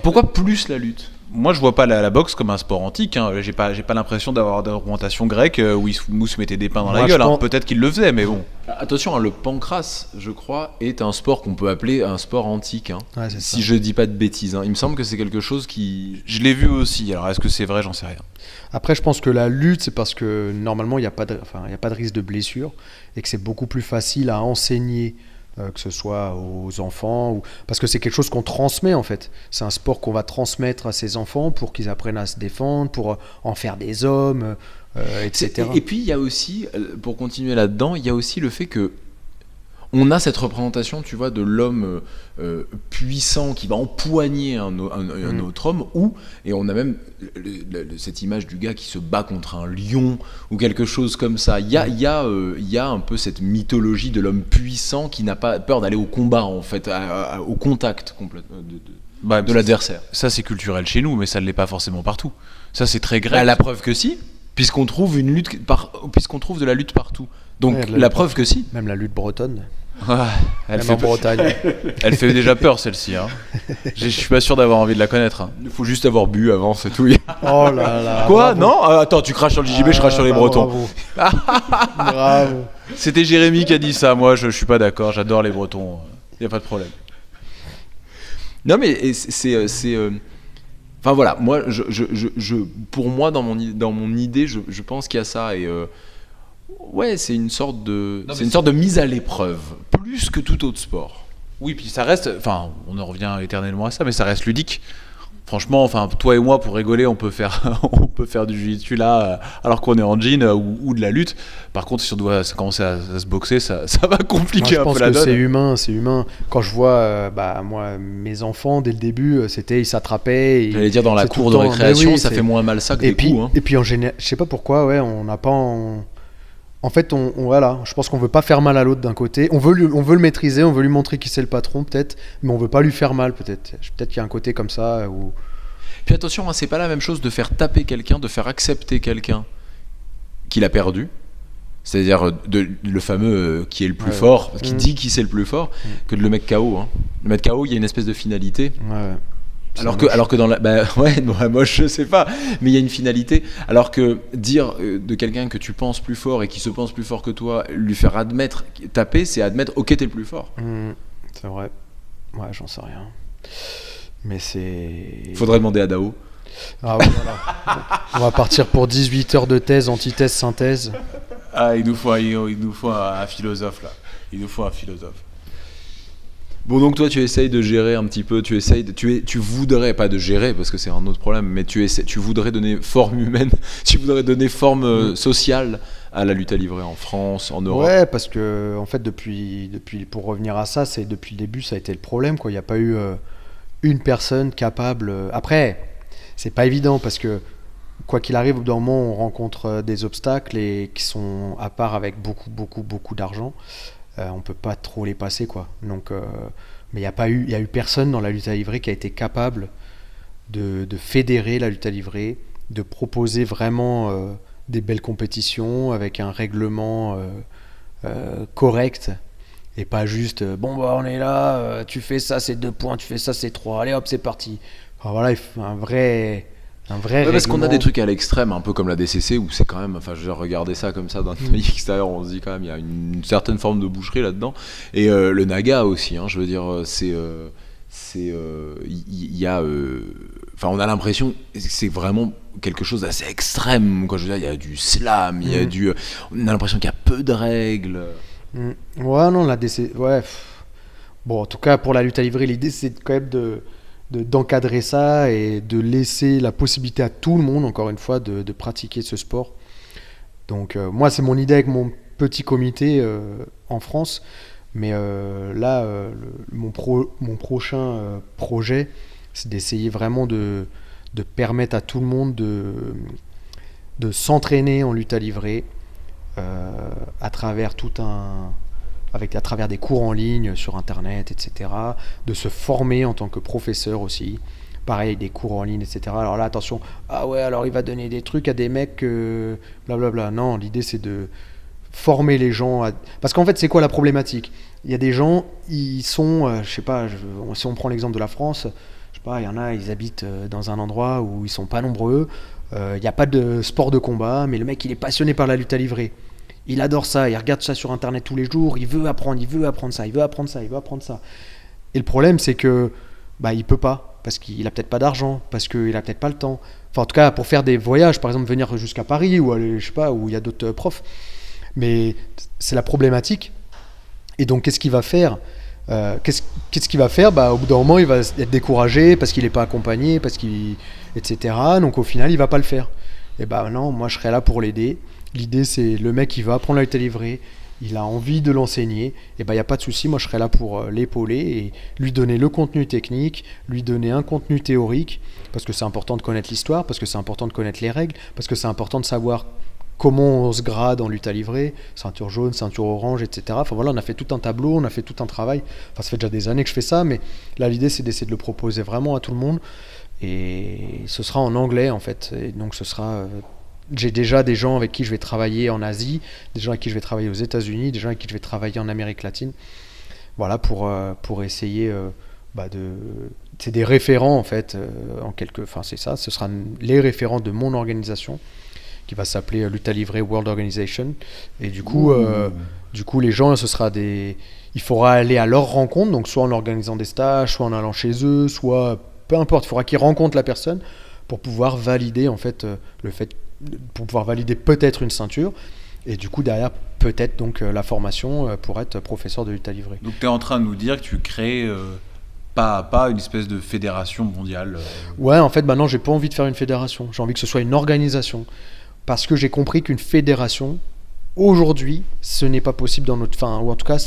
Pourquoi plus la lutte? Moi, je vois pas la boxe comme un sport antique. Hein. J'ai pas l'impression d'avoir d'orientation grecque où ils nous se mettaient des pains dans Moi, la je gueule. Hein. pense- Peut-être qu'ils le faisaient, mais bon. Attention, hein, le pancrace, je crois, est un sport qu'on peut appeler un sport antique. Hein. Ouais, c'est Si ça. je dis pas de bêtises. Hein. Il me semble que c'est quelque chose qui. Je l'ai vu aussi. Alors, est-ce que c'est vrai? J'en sais rien. Après, je pense que la lutte, c'est parce que normalement, il n'y a pas de risque de blessure et que c'est beaucoup plus facile à enseigner, que ce soit aux enfants, parce que c'est quelque chose qu'on transmet en fait. C'est un sport qu'on va transmettre à ses enfants pour qu'ils apprennent à se défendre, pour en faire des hommes, etc. Et puis il y a aussi, pour continuer là-dedans, il y a aussi le fait que on a cette représentation, tu vois, de l'homme puissant qui va empoigner un autre homme, et on a même cette image du gars qui se bat contre un lion ou quelque chose comme ça. Il y a un peu cette mythologie de l'homme puissant qui n'a pas peur d'aller au combat, en fait, au contact complètement de l'adversaire. Ça, c'est culturel chez nous, mais ça ne l'est pas forcément partout. Ça, c'est très grec. La preuve que si, puisqu'on trouve puisqu'on trouve de la lutte partout. Donc Ouais, de la la lutte preuve que si. Même la lutte bretonne, Ah, elle, même fait en Bretagne. elle fait déjà peur, celle-ci. Hein. Je suis pas sûr d'avoir envie de la connaître. Hein. Il faut juste avoir bu avant, c'est tout. Oh là là. Quoi? bravo. Non? Attends, tu craches sur le JJB, je crache sur les Bretons. Bravo. Bravo. C'était Jérémy qui a dit ça. Moi, je suis pas d'accord. J'adore les Bretons. Y a pas de problème. Non, mais enfin voilà, moi, pour moi, dans mon idée, je pense qu'il y a ça. Et ouais, c'est une sorte de mise à l'épreuve, plus que tout autre sport. Oui, puis ça reste. Enfin, on en revient éternellement à ça, mais ça reste ludique. Franchement, enfin, toi et moi, pour rigoler, on peut faire, on peut faire du jiu-jitsu là, alors qu'on est en jean ou de la lutte. Par contre, si on doit commencer à se boxer, ça va compliquer Moi, je un pense peu la que donne. c'est humain. Quand je vois, moi, mes enfants, dès le début, ils s'attrapaient. J'allais dire dans la c'est tout cour le de temps- récréation, mais oui, ça fait moins mal ça que Et des puis, coups. Hein. et puis en général, je sais pas pourquoi, ouais, on n'a pas. En fait, voilà, je pense qu'on veut pas faire mal à l'autre d'un côté. On veut le maîtriser, on veut lui montrer qui c'est le patron, peut-être, mais on veut pas lui faire mal, peut-être. Peut-être qu'il y a un côté comme ça où. Puis attention, hein, c'est pas la même chose de faire taper quelqu'un, de faire accepter quelqu'un qu'il a perdu. C'est-à-dire le fameux qui est le plus fort, qui dit qui c'est le plus fort, que de le mettre KO. Hein. Le mettre KO, il y a une espèce de finalité. Ouais. Alors que dans la. Bah ouais, moi je sais pas, mais il y a une finalité. Alors que dire de quelqu'un que tu penses plus fort et qui se pense plus fort que toi, lui faire admettre, taper, c'est admettre, ok, t'es le plus fort. C'est vrai. Ouais, j'en sais rien. Mais c'est. Faudrait demander à Dao. Ah ouais, voilà. On va partir pour 18 heures de thèse, antithèse, synthèse. Ah, il nous faut un philosophe là. Il nous faut un philosophe. Bon, donc toi tu essayes de gérer un petit peu, tu voudrais pas de gérer parce que c'est un autre problème, mais tu voudrais donner forme humaine, tu voudrais donner forme sociale à la lutte à livrer en France, en Europe. Ouais, parce que en fait depuis pour revenir à ça, c'est depuis le début ça a été le problème quoi. Il n'y a pas eu une personne capable. Après, c'est pas évident parce que quoi qu'il arrive, au bout d'un moment on rencontre des obstacles et qui sont à part avec beaucoup d'argent. On peut pas trop les passer quoi. Donc, mais il y a eu personne dans la lutte à livrer qui a été capable de fédérer la lutte à livrer, de proposer vraiment des belles compétitions avec un règlement correct et pas juste bon bah on est là, tu fais ça c'est 2 points, tu fais ça c'est 3, allez hop c'est parti. Enfin, voilà, il faut un vrai Ouais, parce qu'on a règlement. des trucs à l'extrême, un peu comme la DCC, où c'est quand même, enfin, je veux dire, regarder ça comme ça d'un œil extérieur, on se dit quand même, il y a une certaine forme de boucherie là-dedans. Et le Naga aussi, hein, je veux dire, il y a, enfin, on a l'impression que c'est vraiment quelque chose d'assez extrême. Quoi, je veux dire, il y a du slam, il y a on a l'impression qu'il y a peu de règles. Ouais, non, la DC. Ouais. Bon, en tout cas, pour la lutte à livrer, l'idée, c'est quand même d'encadrer ça et de laisser la possibilité à tout le monde, encore une fois, de pratiquer ce sport. Donc, moi, c'est mon idée avec mon petit comité en France. Mais là, mon prochain projet, c'est d'essayer vraiment de permettre à tout le monde de s'entraîner en lutte à livrer à travers à travers des cours en ligne sur internet, etc. De se former en tant que professeur aussi. Pareil, des cours en ligne, etc. Alors là, attention, ah ouais, alors il va donner des trucs à des mecs, blablabla. Non, l'idée c'est de former les gens. Parce qu'en fait, c'est quoi la problématique ? Il y a des gens, ils sont, je sais pas, si on prend l'exemple de la France, je sais pas, il y en a, ils habitent dans un endroit où ils sont pas nombreux, il n'y a pas de sport de combat, mais le mec, il est passionné par la lutte à livrer. Il adore ça, il regarde ça sur internet tous les jours, il veut apprendre ça. Et le problème, c'est que il peut pas, parce qu'il a peut-être pas d'argent, parce qu'il a peut-être pas le temps. Enfin, en tout cas, pour faire des voyages, par exemple, venir jusqu'à Paris, ou aller, je sais pas, où il y a d'autres profs. Mais c'est la problématique. Et donc, qu'est-ce qu'il va faire ? Qu'est-ce qu'il va faire ? Au bout d'un moment, il va être découragé parce qu'il n'est pas accompagné, etc. Donc, au final, il va pas le faire. Et non, moi, je serai là pour l'aider. L'idée, c'est le mec qui veut apprendre la lutte à livrer, il a envie de l'enseigner, et il n'y a pas de souci, moi je serai là pour l'épauler et lui donner le contenu technique, lui donner un contenu théorique, parce que c'est important de connaître l'histoire, parce que c'est important de connaître les règles, parce que c'est important de savoir comment on se grade en lutte à livrer, ceinture jaune, ceinture orange, etc. Enfin voilà, on a fait tout un tableau, on a fait tout un travail, enfin ça fait déjà des années que je fais ça, mais là l'idée c'est d'essayer de le proposer vraiment à tout le monde, et ce sera en anglais en fait, et donc ce sera... J'ai déjà des gens avec qui je vais travailler en Asie, des gens avec qui je vais travailler aux États-Unis, des gens avec qui je vais travailler en Amérique latine. Voilà, pour essayer c'est des référents en fait, enfin c'est ça, ce sera les référents de mon organisation qui va s'appeler Lutte à livrer World Organization. Et du coup, les gens, il faudra aller à leur rencontre, donc soit en organisant des stages, soit en allant chez eux, soit peu importe, il faudra qu'ils rencontrent la personne pour pouvoir valider en fait pour pouvoir valider peut-être une ceinture et du coup derrière peut-être donc la formation pour être professeur de lutte à livrer. Donc tu es en train de nous dire que tu crées Pas une espèce de fédération mondiale. Ouais, en fait, maintenant, j'ai pas envie de faire une fédération. J'ai envie que ce soit une organisation. Parce que j'ai compris qu'une fédération, aujourd'hui, ce n'est pas possible dans notre... Enfin, ou en tout cas,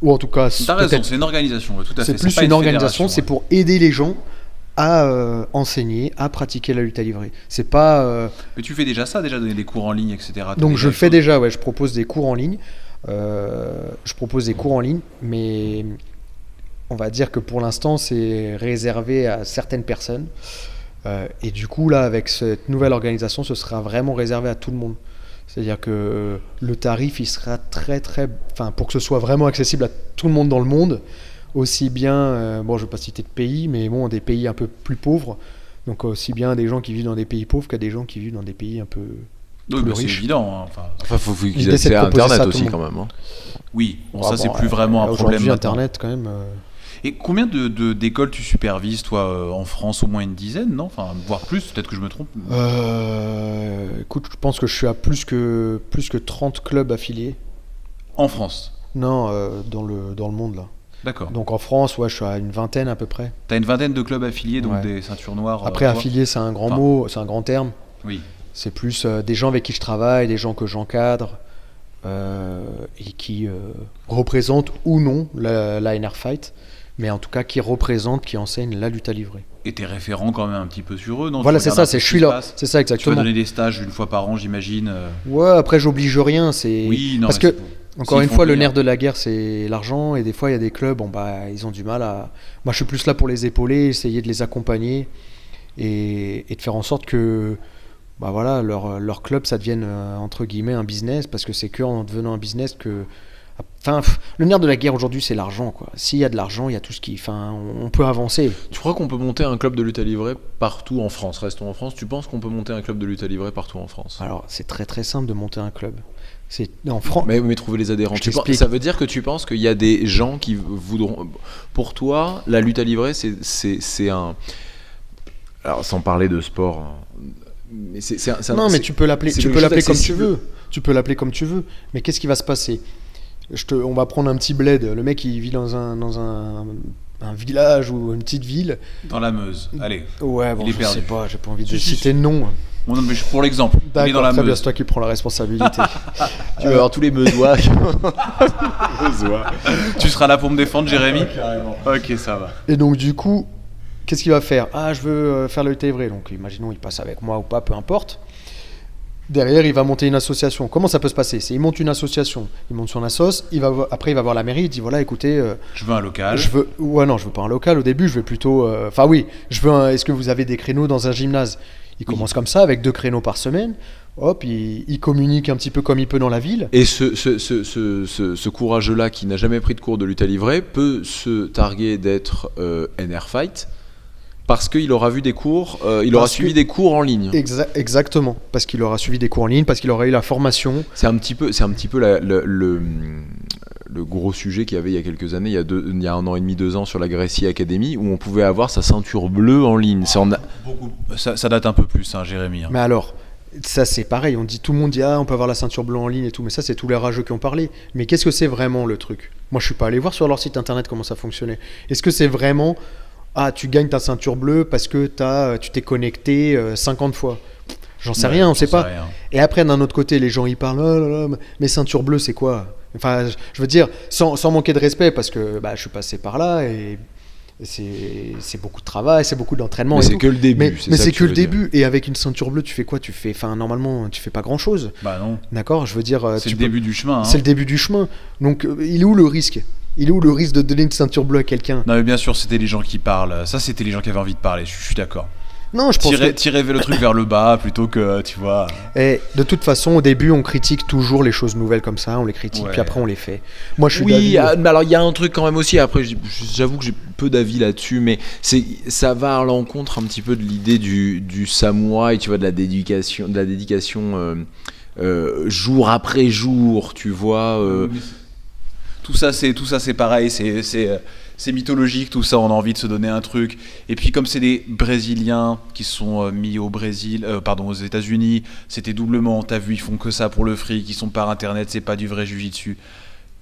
T'as raison, peut-être. c'est une organisation, ouais, tout à fait. C'est plus pas une organisation, fédération, c'est ouais. pour aider les gens à enseigner, à pratiquer la lutte à livrer. C'est pas... Mais tu fais déjà ça, déjà donner des cours en ligne, etc. T'as Donc déjà je le des fais choses. déjà, ouais, je propose des cours en ligne. Mais on va dire que pour l'instant, c'est réservé à certaines personnes. Et du coup, là, avec cette nouvelle organisation, ce sera vraiment réservé à tout le monde. C'est-à-dire que le tarif, il sera très, très... Enfin, pour que ce soit vraiment accessible à tout le monde dans le monde, aussi bien, bon, je ne vais pas citer de pays, mais bon, des pays un peu plus pauvres. Donc aussi bien des gens qui vivent dans des pays pauvres qu'à des gens qui vivent dans des pays un peu... Oui, plus bah, c'est riche. évident. Hein, enfin, Enfin, faut qu'ils L'idée, aient c'est de accès à proposer ça à Internet tout le aussi, monde. quand même. Hein. oui, bon, Ah ça, c'est bon, plus vraiment un problème aujourd'hui, maintenant. Internet, quand même... Et combien d'écoles tu supervises, toi, en France? Au moins une dizaine, non? Enfin, voire plus, peut-être que je me trompe. Écoute, je pense que je suis à plus que 30 clubs affiliés. En France. Non, dans le monde, là. D'accord. Donc en France, ouais, je suis à une vingtaine à peu près. T'as une vingtaine de clubs affiliés, donc Ouais. des ceintures noires. Après, toi affilié, c'est un grand Enfin. mot, c'est un grand terme. Oui. C'est plus des gens avec qui je travaille, des gens que j'encadre et qui représentent ou non la NR Fight, mais en tout cas qui représentent, qui enseignent la lutte à livrer. Et t'es référent quand même un petit peu sur eux, non? Voilà, Tu c'est regardes ça, un peu je ce suis qui se là. passe. C'est ça, Tu vas exactement. donner des stages une fois par an, j'imagine. Ouais, après, j'oblige rien. Oui, non, Parce mais que, c'est- encore s'ils une font fois, le plaisir. nerf de la guerre, c'est l'argent. Et des fois, il y a des clubs, bon, bah, ils ont du mal à. Moi, je suis plus là pour les épauler, essayer de les accompagner et de faire en sorte que bah, voilà, leur club, ça devienne, entre guillemets, un business. Parce que c'est qu'en devenant un business que. Enfin, le nerf de la guerre aujourd'hui, c'est l'argent, quoi. S'il y a de l'argent, il y a tout ce qui. Enfin, on peut avancer. Tu crois qu'on peut monter un club de lutte à livrer partout en France? Restons en France. Tu penses qu'on peut monter un club de lutte à livrer partout en France? Alors, c'est très très simple de monter un club. C'est en France. Mais trouver les adhérents. Je Tu penses- t'explique. ça veut dire que tu penses qu'il y a des gens qui voudront. Pour toi, la lutte à livrer, c'est un. Alors, sans parler de sport. Hein, mais Non, mais tu peux l'appeler, c'est tu quelque peux chose l'appeler comme tu d'accessible. veux. Tu peux l'appeler comme tu veux. Mais qu'est-ce qui va se passer? On va prendre un petit bled. Le mec, il vit dans un village ou une petite ville. Dans la Meuse. Allez. Ouais, bon, Il est je perdu. sais pas. J'ai pas envie de Si, si, citer de nom. Bon, non, mais pour l'exemple, il est dans D'accord, la très bien. Meuse. C'est toi qui prends la responsabilité. Tu vas avoir tous les Meusois. Tu seras là pour me défendre, Jérémy? Ok, ça va. Et donc, du coup, qu'est-ce qu'il va faire? Ah, je veux faire le lutte vrai. Donc, imaginons, il passe avec moi ou pas, peu importe. Derrière, il va monter une association. Comment ça peut se passer? Il monte une association. Il monte son assos. Après, il va voir la mairie. Il dit voilà, écoutez, Je veux un local. je veux. Ouais, non, je veux pas un local. Au début, je veux plutôt. Enfin, oui, je veux. Est-ce que vous avez des créneaux dans un gymnase? Il commence comme ça, avec 2 créneaux par semaine. Hop, il communique un petit peu comme il peut dans la ville. Et ce courageux-là qui n'a jamais pris de cours de lutte à livrer peut se targuer d'être NR Fight parce qu'il aura vu des cours, il aura Parce suivi que- des cours en ligne. Exactement. Parce qu'il aura suivi des cours en ligne, parce qu'il aura eu la formation. C'est un petit peu le gros sujet qu'il y avait il y a quelques années, il y a 1 an et demi, 2 ans sur la Gracie Academy, où on pouvait avoir sa ceinture bleue en ligne. Ça date un peu plus, hein, Jérémy. Hein. Mais alors, ça c'est pareil. Tout le monde dit ah, on peut avoir la ceinture bleue en ligne et tout. Mais ça, c'est tous les rageux qui ont parlé. Mais qu'est-ce que c'est vraiment le truc? Moi, je suis pas allé voir sur leur site internet comment ça fonctionnait. Est-ce que c'est vraiment ah, tu gagnes ta ceinture bleue parce que tu t'es connecté 50 fois? J'en sais Ouais, rien, on j'en sait pas. rien. Et après, d'un autre côté, les gens ils parlent oh là là, mais ceinture bleue, c'est quoi? Enfin, je veux dire, sans manquer de respect, parce que bah, je suis passé par là et c'est beaucoup de travail, c'est beaucoup d'entraînement. Mais et c'est tout. que le début. Mais ça c'est tu que le veux dire. début. Et avec une ceinture bleue, tu fais quoi? Enfin, normalement, tu fais pas grand chose. Bah non. D'accord? Je veux dire, C'est le début du chemin. Hein. c'est le début du chemin. Donc, il est où le risque? Il est où le risque de donner une ceinture bleue à quelqu'un? Non, mais bien sûr, c'était les gens qui parlent. Ça, c'était les gens qui avaient envie de parler. Je suis d'accord. Non, je pense que... Tirer le truc vers le bas plutôt que, tu vois. Et de toute façon, au début, on critique toujours les choses nouvelles comme ça, on les critique, Ouais. puis après on les fait. Moi, je suis Oui, d'avis- mais alors il y a un truc quand même aussi. Après, j'avoue que j'ai peu d'avis là-dessus, mais ça va à l'encontre un petit peu de l'idée du samouraï, tu vois, de la dédication jour après jour, tu vois. Tout ça, c'est pareil. C'est mythologique, tout ça. On a envie de se donner un truc. Et puis, comme c'est des Brésiliens qui sont mis au Brésil, aux États-Unis, c'était doublement. T'as vu, ils font que ça pour le fric. Ils sont par internet. C'est pas du vrai jujitsu.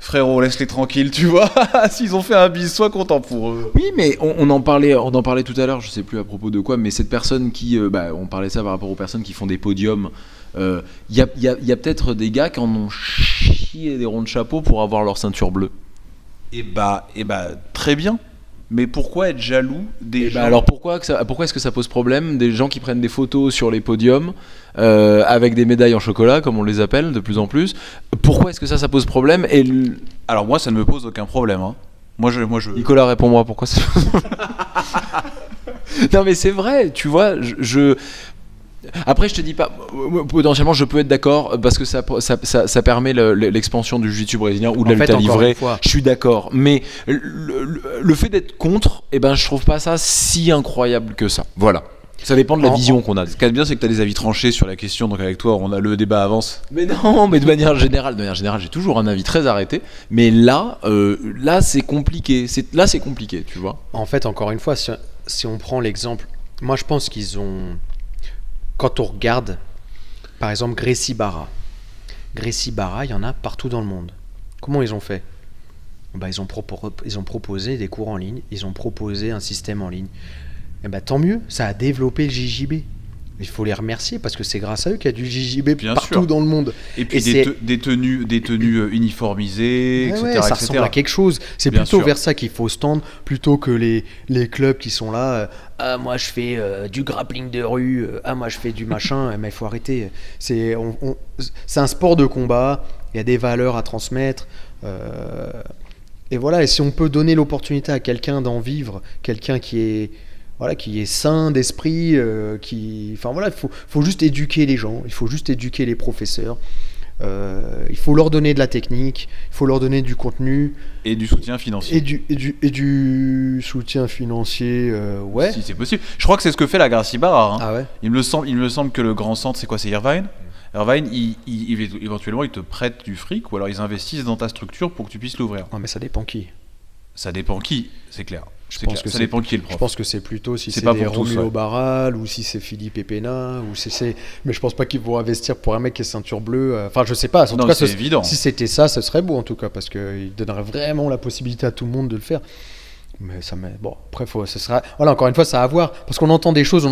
Frérot, laisse-les tranquilles, tu vois. S'ils ont fait un bis, sois content pour eux. Oui, mais on en parlait tout à l'heure, je sais plus à propos de quoi, mais cette personne qui, on parlait ça par rapport aux personnes qui font des podiums. Il y a peut-être des gars qui en ont chié des ronds de chapeau pour avoir leur ceinture bleue. Et bah, très bien. Mais pourquoi être jaloux des gens Alors pourquoi est-ce que ça pose problème des gens qui prennent des photos sur les podiums avec des médailles en chocolat, comme on les appelle de plus en plus? Pourquoi est-ce que ça pose problème? Alors moi, ça ne me pose aucun problème. Hein. Moi, je... Nicolas, réponds-moi, pourquoi ça... Non mais c'est vrai, tu vois, Après, je te dis pas, potentiellement, je peux être d'accord parce que ça permet l'expansion du jiu-jitsu brésilien ou de la lutte à livrer. Je suis d'accord, mais le fait d'être contre, je trouve pas ça si incroyable que ça. Voilà. Ça dépend de la vision qu'on a. Ce qui est bien, c'est que tu as des avis tranchés sur la question, donc avec toi, le débat avance. Mais non, mais de manière générale, j'ai toujours un avis très arrêté. Mais là, c'est compliqué. Là, c'est compliqué, tu vois. En fait, encore une fois, si on prend l'exemple, moi, je pense qu'ils ont. Quand on regarde, par exemple, Gracie Barra, il y en a partout dans le monde. Comment ils ont fait? Ils ont proposé des cours en ligne, ils ont proposé un système en ligne. Tant mieux, ça a développé le JJB. Il faut les remercier parce que c'est grâce à eux qu'il y a du JJB partout dans le monde. Et puis des tenues uniformisées, etc. Ça ressemble à quelque chose. C'est bien plutôt sûr. Vers ça qu'il faut se tendre plutôt que les clubs qui sont là. Moi je fais du grappling de rue. Moi je fais du machin. Mais il faut arrêter. C'est un sport de combat. Il y a des valeurs à transmettre. Et voilà. Et si on peut donner l'opportunité à quelqu'un d'en vivre, quelqu'un qui est sain d'esprit, il faut juste éduquer les gens, il faut juste éduquer les professeurs, il faut leur donner de la technique, il faut leur donner du contenu. Et du soutien financier. Et du soutien financier, ouais. Si c'est possible. Je crois que c'est ce que fait la Gracie Barra. Hein. Ah ouais. Il me semble que le grand centre, c'est quoi? C'est Irvine. Irvine, éventuellement, ils te prêtent du fric ou alors ils investissent dans ta structure pour que tu puisses l'ouvrir. Ah, mais ça dépend qui. Ça dépend qui, c'est clair. Ça dépend qui est le prof. Je pense que c'est plutôt si c'est pas des pour tous, Romulo Barral ou si c'est Philippe Epena ou si c'est. Mais je pense pas qu'ils vont investir pour un mec qui est ceinture bleue. Enfin, je sais pas. En tout cas, c'est évident. Si c'était ça, ce serait beau en tout cas parce qu'il donnerait vraiment la possibilité à tout le monde de le faire. Mais bon, après, ce sera. Voilà, encore une fois, ça a à voir parce qu'on entend des choses.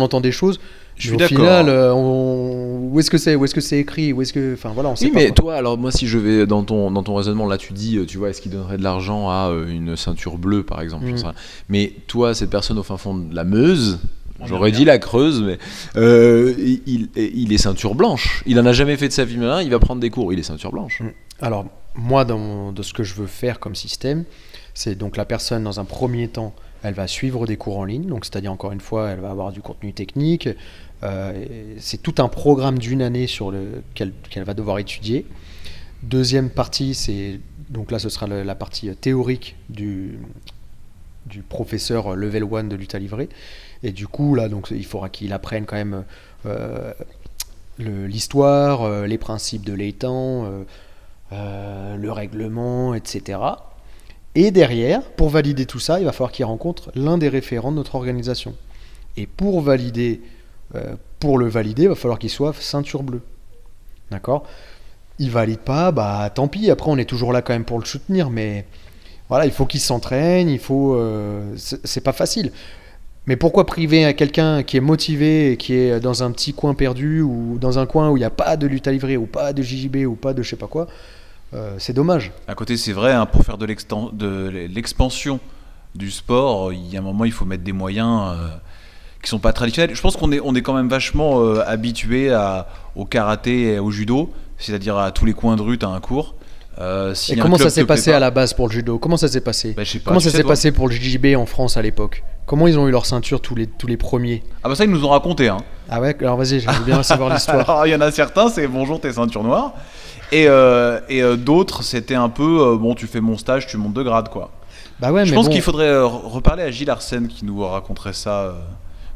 Je suis au d'accord. final, où est-ce que c'est écrit, on sait pas. Mais toi, alors moi, si je vais dans ton raisonnement, là, tu dis, tu vois, est-ce qu'il donnerait de l'argent à une ceinture bleue, par exemple, j'en sais rien. Mais toi, cette personne au fin fond de la Meuse, j'aurais dit la Creuse, mais il est ceinture blanche. Il en a jamais fait de sa vie, mais il va prendre des cours. Il est ceinture blanche. Alors moi, de ce que je veux faire comme système, c'est donc la personne dans un premier temps, elle va suivre des cours en ligne, donc c'est-à-dire encore une fois, elle va avoir du contenu technique. C'est tout un programme d'une année sur lequel qu'elle va devoir étudier. Deuxième partie, donc là ce sera la partie théorique du professeur level 1 de lutte à livrer. Et du coup là, donc il faudra qu'il apprenne quand même l'histoire, les principes de l'étang, le règlement, etc. Et derrière, pour valider tout ça, il va falloir qu'il rencontre l'un des référents de notre organisation. Et pour le valider, il va falloir qu'il soit ceinture bleue. D'accord ? Il valide pas, tant pis, après on est toujours là quand même pour le soutenir, mais voilà, il faut qu'il s'entraîne, c'est pas facile. Mais pourquoi priver à quelqu'un qui est motivé et qui est dans un petit coin perdu ou dans un coin où il n'y a pas de lutte à livrer ou pas de JJB ou pas de je sais pas quoi, c'est dommage. À côté, c'est vrai, hein, pour faire de l'expansion du sport, il y a un moment, il faut mettre des moyens qui sont pas traditionnels. Je pense qu'on est quand même vachement habitué au karaté et au judo, c'est-à-dire à tous les coins de rue, tu as un cours. Et comment ça s'est passé à la base pour le judo? Comment ça s'est passé? Je sais pas. Comment ça s'est passé pour le JJB en France à l'époque? Comment ils ont eu leur ceinture tous les premiers? Ah ça ils nous ont raconté. Hein. Ah ouais, alors vas-y, j'aimerais bien savoir l'histoire. Alors il y en a certains, c'est bonjour tes ceintures noires. Et d'autres, c'était un peu tu fais mon stage, tu montes de grade quoi. Bah ouais, je pense qu'il faudrait reparler à Gilles Arsène qui nous raconterait ça.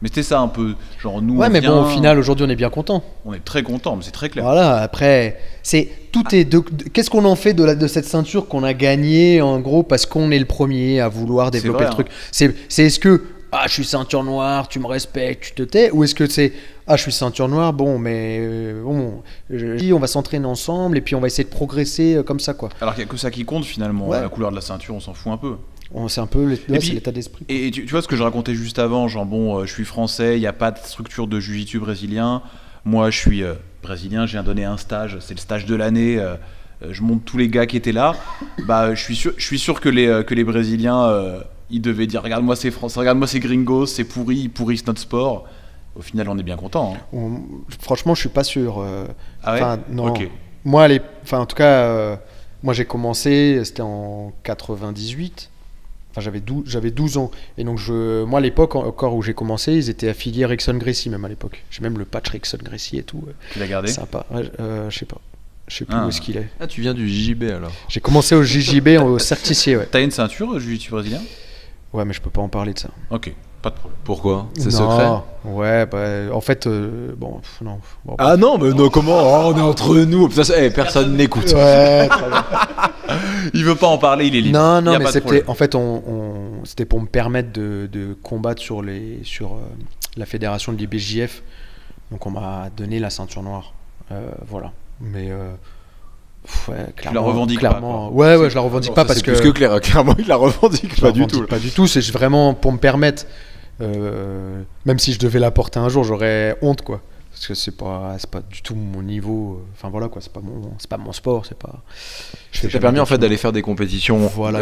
Mais c'était ça un peu, genre nous. Ouais, mais bon, au final, aujourd'hui, on est bien content. On est très content, mais c'est très clair. Voilà, après, qu'est-ce qu'on en fait de cette ceinture qu'on a gagnée, en gros, parce qu'on est le premier à vouloir développer le truc. C'est est-ce que je suis ceinture noire, tu me respectes, tu te tais, ou est-ce que c'est Ah, je suis ceinture noire, bon, mais bon, on va s'entraîner ensemble et puis on va essayer de progresser comme ça, quoi. Alors qu'il n'y a que ça qui compte finalement. Ouais. La couleur de la ceinture, on s'en fout un peu. C'est un peu puis- c'est l'état d'esprit. Et tu vois ce que je racontais juste avant, genre bon, je suis français, il n'y a pas de structure de jiu-jitsu brésilien. Moi, je suis brésilien, je viens donner un stage, c'est le stage de l'année. Je monte tous les gars qui étaient là. Bah, je suis sûr que les Brésiliens, ils devaient dire regarde-moi ces Français, regarde-moi ces gringos, c'est pourri, ils pourrissent notre sport. Au final, on est bien content. Franchement, je suis pas sûr. Ah ouais. Non. Ok. Moi, en tout cas, moi j'ai commencé, c'était en 98. Enfin, j'avais 12 ans. Et donc, moi, à l'époque, encore où j'ai commencé, ils étaient affiliés Rickson Gracie, même à l'époque. J'ai même le patch Rickson Gracie et tout. Tu l'as gardé? Sympa. Ouais, je sais pas. Je sais plus Ah. où est-ce qu'il est. Ah, tu viens du JJB alors. J'ai commencé au JJB, au certicier, ouais. T'as une ceinture jiu-jitsu brésilien? Ouais, mais je peux pas en parler de ça. Ok, pas de problème. Pourquoi? C'est Non. secret? Ouais, bah, en fait, bon, non. Bon, Ah non, mais non, comment? Oh, on est entre nous. Personne n'écoute. ouais, très bien. Il veut pas en parler, il est libre. Non, Il y non, a mais pas de c'était problème. en fait, c'était pour me permettre de combattre sur la fédération de l'IBJF. Donc on m'a donné la ceinture noire. Voilà. Mais ouais, clairement, la revendiques pas, clairement. quoi. Ouais, je la revendique pas parce c'est plus que clair. Clairement, il la revendique je pas la du revendique tout. pas du tout. C'est vraiment pour me permettre. Même si je devais la porter un jour, j'aurais honte, quoi. Parce que c'est pas du tout mon niveau. Enfin voilà, quoi. C'est pas mon sport. C'est pas. Je Ça fais t'a jamais permis en quelque fait chose. d'aller faire des compétitions Voilà.